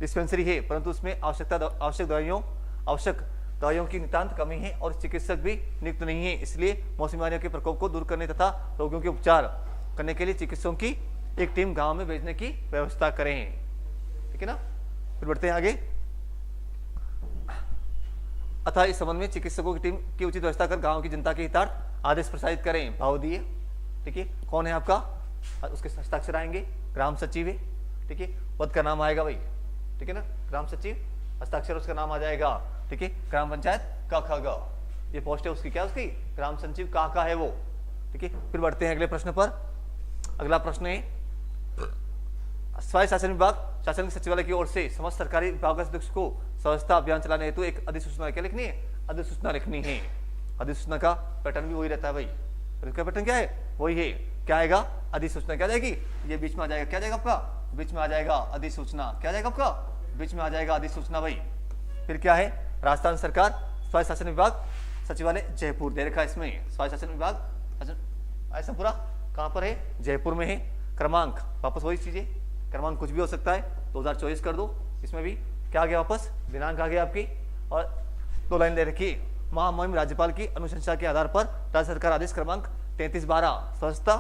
डिस्पेंसरी है, परंतु उसमें आवश्यक दवाइयों की नितांत कमी है और चिकित्सक भी नियुक्त नहीं है, इसलिए मौसमी बीमारियों के प्रकोप को दूर करने तथा रोगियों के उपचार करने के लिए चिकित्सकों की एक टीम गांव में भेजने की व्यवस्था करें। ठीक है ना, फिर बढ़ते हैं आगे। अतः इस संबंध में चिकित्सकों की टीम की उचित व्यवस्था कर गांव की जनता के हितार्थ आदेश प्रसारित करें। भाव दिए। ठीक है, कौन है आपका, उसके हस्ताक्षर आएंगे, ग्राम सचिव है। ठीक है, पद का नाम आएगा भाई। ठीक है ना, ग्राम सचिव, हस्ताक्षर उसका नाम आ जाएगा। ठीक है, ग्राम पंचायत का ख ग, ये पोस्ट है उसकी, क्या उसकी, ग्राम सचिव का है वो। ठीक है, फिर बढ़ते हैं अगले प्रश्न पर। अगला प्रश्न है, स्वायत्त शासन विभाग शासन सचिवालय की ओर से समस्त सरकारी विभागाध्यक्ष को स्वच्छता अभियान चलाने हेतु एक अधिसूचना क्या लिखनी है, अधिसूचना लिखनी है। अधिसूचना का पैटर्न भी वही रहता है भाई, इसका पैटर्न क्या है, वही है। क्या आएगा, अधिसूचना क्या जाएगी, ये बीच में आ जाएगा, क्या जाएगा आपका, बीच में आ जाएगा अधिसूचना, क्या जाएगा आपका, बीच में आ जाएगा अधिसूचना भाई। फिर क्या है, राजस्थान सरकार स्वायत्त शासन विभाग सचिवालय जयपुर दे रखा है इसमें, स्वायत्त शासन विभाग ऐसा पूरा कहां पर है, जयपुर में है। क्रमांक वापस वही चीजें, क्रमांक कुछ भी हो सकता है, 2024 कर दो। इसमें भी क्या आ गया वापस, दिनांक आ गया आपकी, और 2 लाइन दे रखी, महामहिम राज्यपाल की अनुशंसा के आधार पर राज्य सरकार आदेश क्रमांक 33/12 स्वच्छता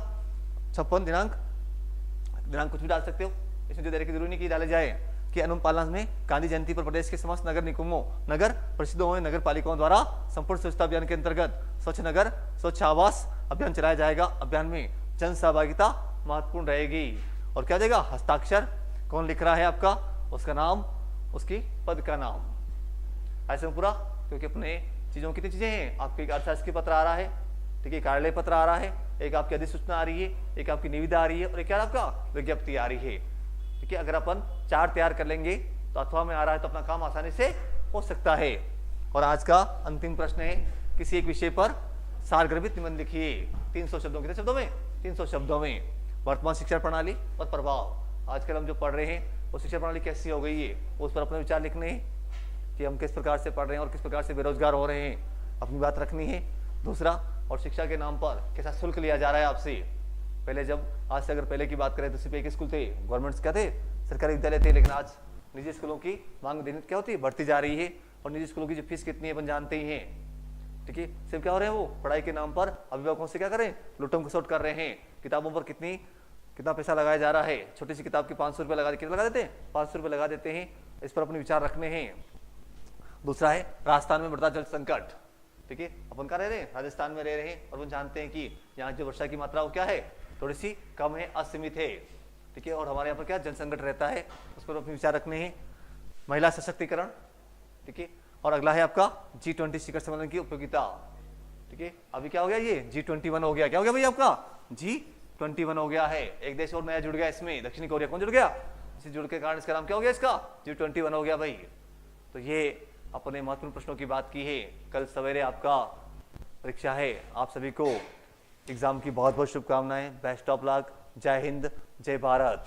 56 दिनांक कुछ भी डाल सकते हो, इसमें जो देने की जरूरी नहीं कि डाले जाए कि अनुपालन में गांधी जयंती पर प्रदेश के समस्त नगर निगमों, नगर परिषदों में नगर पालिकाओं द्वारा संपूर्ण स्वच्छता अभियान के अंतर्गत स्वच्छ नगर स्वच्छ आवास अभियान चलाया जाएगा। अभियान में जन सहभागिता महत्वपूर्ण रहेगी। और क्या देगा, हस्ताक्षर कौन लिख रहा है आपका, उसका नाम, उसकी पद का नाम, ऐसे पूरा। क्योंकि अपने चीजों कितनी चीजें हैं, आपके अर्थशास्त्र पत्र आ रहा है, ठीक है, कार्यालय पत्र आ रहा है, एक आपकी अधिसूचना आ रही है, एक आपकी निविदा आ रही है, और एक क्या आपका विज्ञप्ति आ रही है। ठीक है, अगर अपन 4 तैयार कर लेंगे तो अथवा में आ रहा है तो अपना काम आसानी से हो सकता है। और आज का अंतिम प्रश्न है, किसी एक विषय पर सारगर्भित निबंध लिखिए 300 शब्दों, कितने शब्दों में, 300 शब्दों में। वर्तमान शिक्षा प्रणाली और प्रभाव, आजकल हम जो पढ़ रहे हैं वो शिक्षा प्रणाली कैसी हो गई है, उस पर अपने विचार लिखने हैं कि हम किस प्रकार से पढ़ रहे हैं और किस प्रकार से बेरोजगार हो रहे हैं, अपनी बात रखनी है। दूसरा, और शिक्षा के नाम पर कैसा शुल्क लिया जा रहा है आपसे। पहले जब, आज से अगर पहले की बात करें तो सिर्फ एक स्कूल थे, गवर्नमेंट्स क्या थे, सरकारी विद्यालय थे, लेकिन आज निजी स्कूलों की मांग दिन क्या होती है, बढ़ती जा रही है। और निजी स्कूलों की जो फीस कितनी है अपन जानते ही हैं। ठीक है, सिर्फ क्या हो रहे हैं, वो पढ़ाई के नाम पर अभिभावकों से क्या करें, लुटम खसोट कर रहे हैं। किताबों पर कितना पैसा लगाया जा रहा है, छोटी सी किताब की 500 रुपये कितना लगा देते हैं, 500 रुपये लगा देते हैं। इस पर अपने विचार रखने हैं। दूसरा है, राजस्थान में बढ़ता जल संकट। ठीक है, अपन कहाँ रह रहे हैं, राजस्थान में रह रहे हैं, और वो जानते हैं कि यहाँ जो वर्षा की मात्रा वो क्या है, थोड़ी सी कम है, असीमित है। ठीक है, और हमारे यहाँ पर क्या जल संकट रहता है, उस पर अपने विचार रखने हैं। महिला सशक्तिकरण। ठीक है, और अगला है आपका G20 शिखर सम्मेलन की उपयोगिता। ठीक है, अभी क्या हो गया, ये G21 हो गया, क्या हो गया भाई आपका, G21 हो गया है। एक देश और नया जुड़ गया इसमें, दक्षिणी कोरिया। कौन जुड़ गया, इसी जुड़ के कारण इसका नाम क्या हो गया, इसका G21 हो गया भाई। तो ये अपने महत्वपूर्ण प्रश्नों की बात की है। कल सवेरे आपका परीक्षा है, आप सभी को एग्जाम की बहुत बहुत शुभकामनाएं। बेस्ट ऑफ लक, जय हिंद, जय भारत।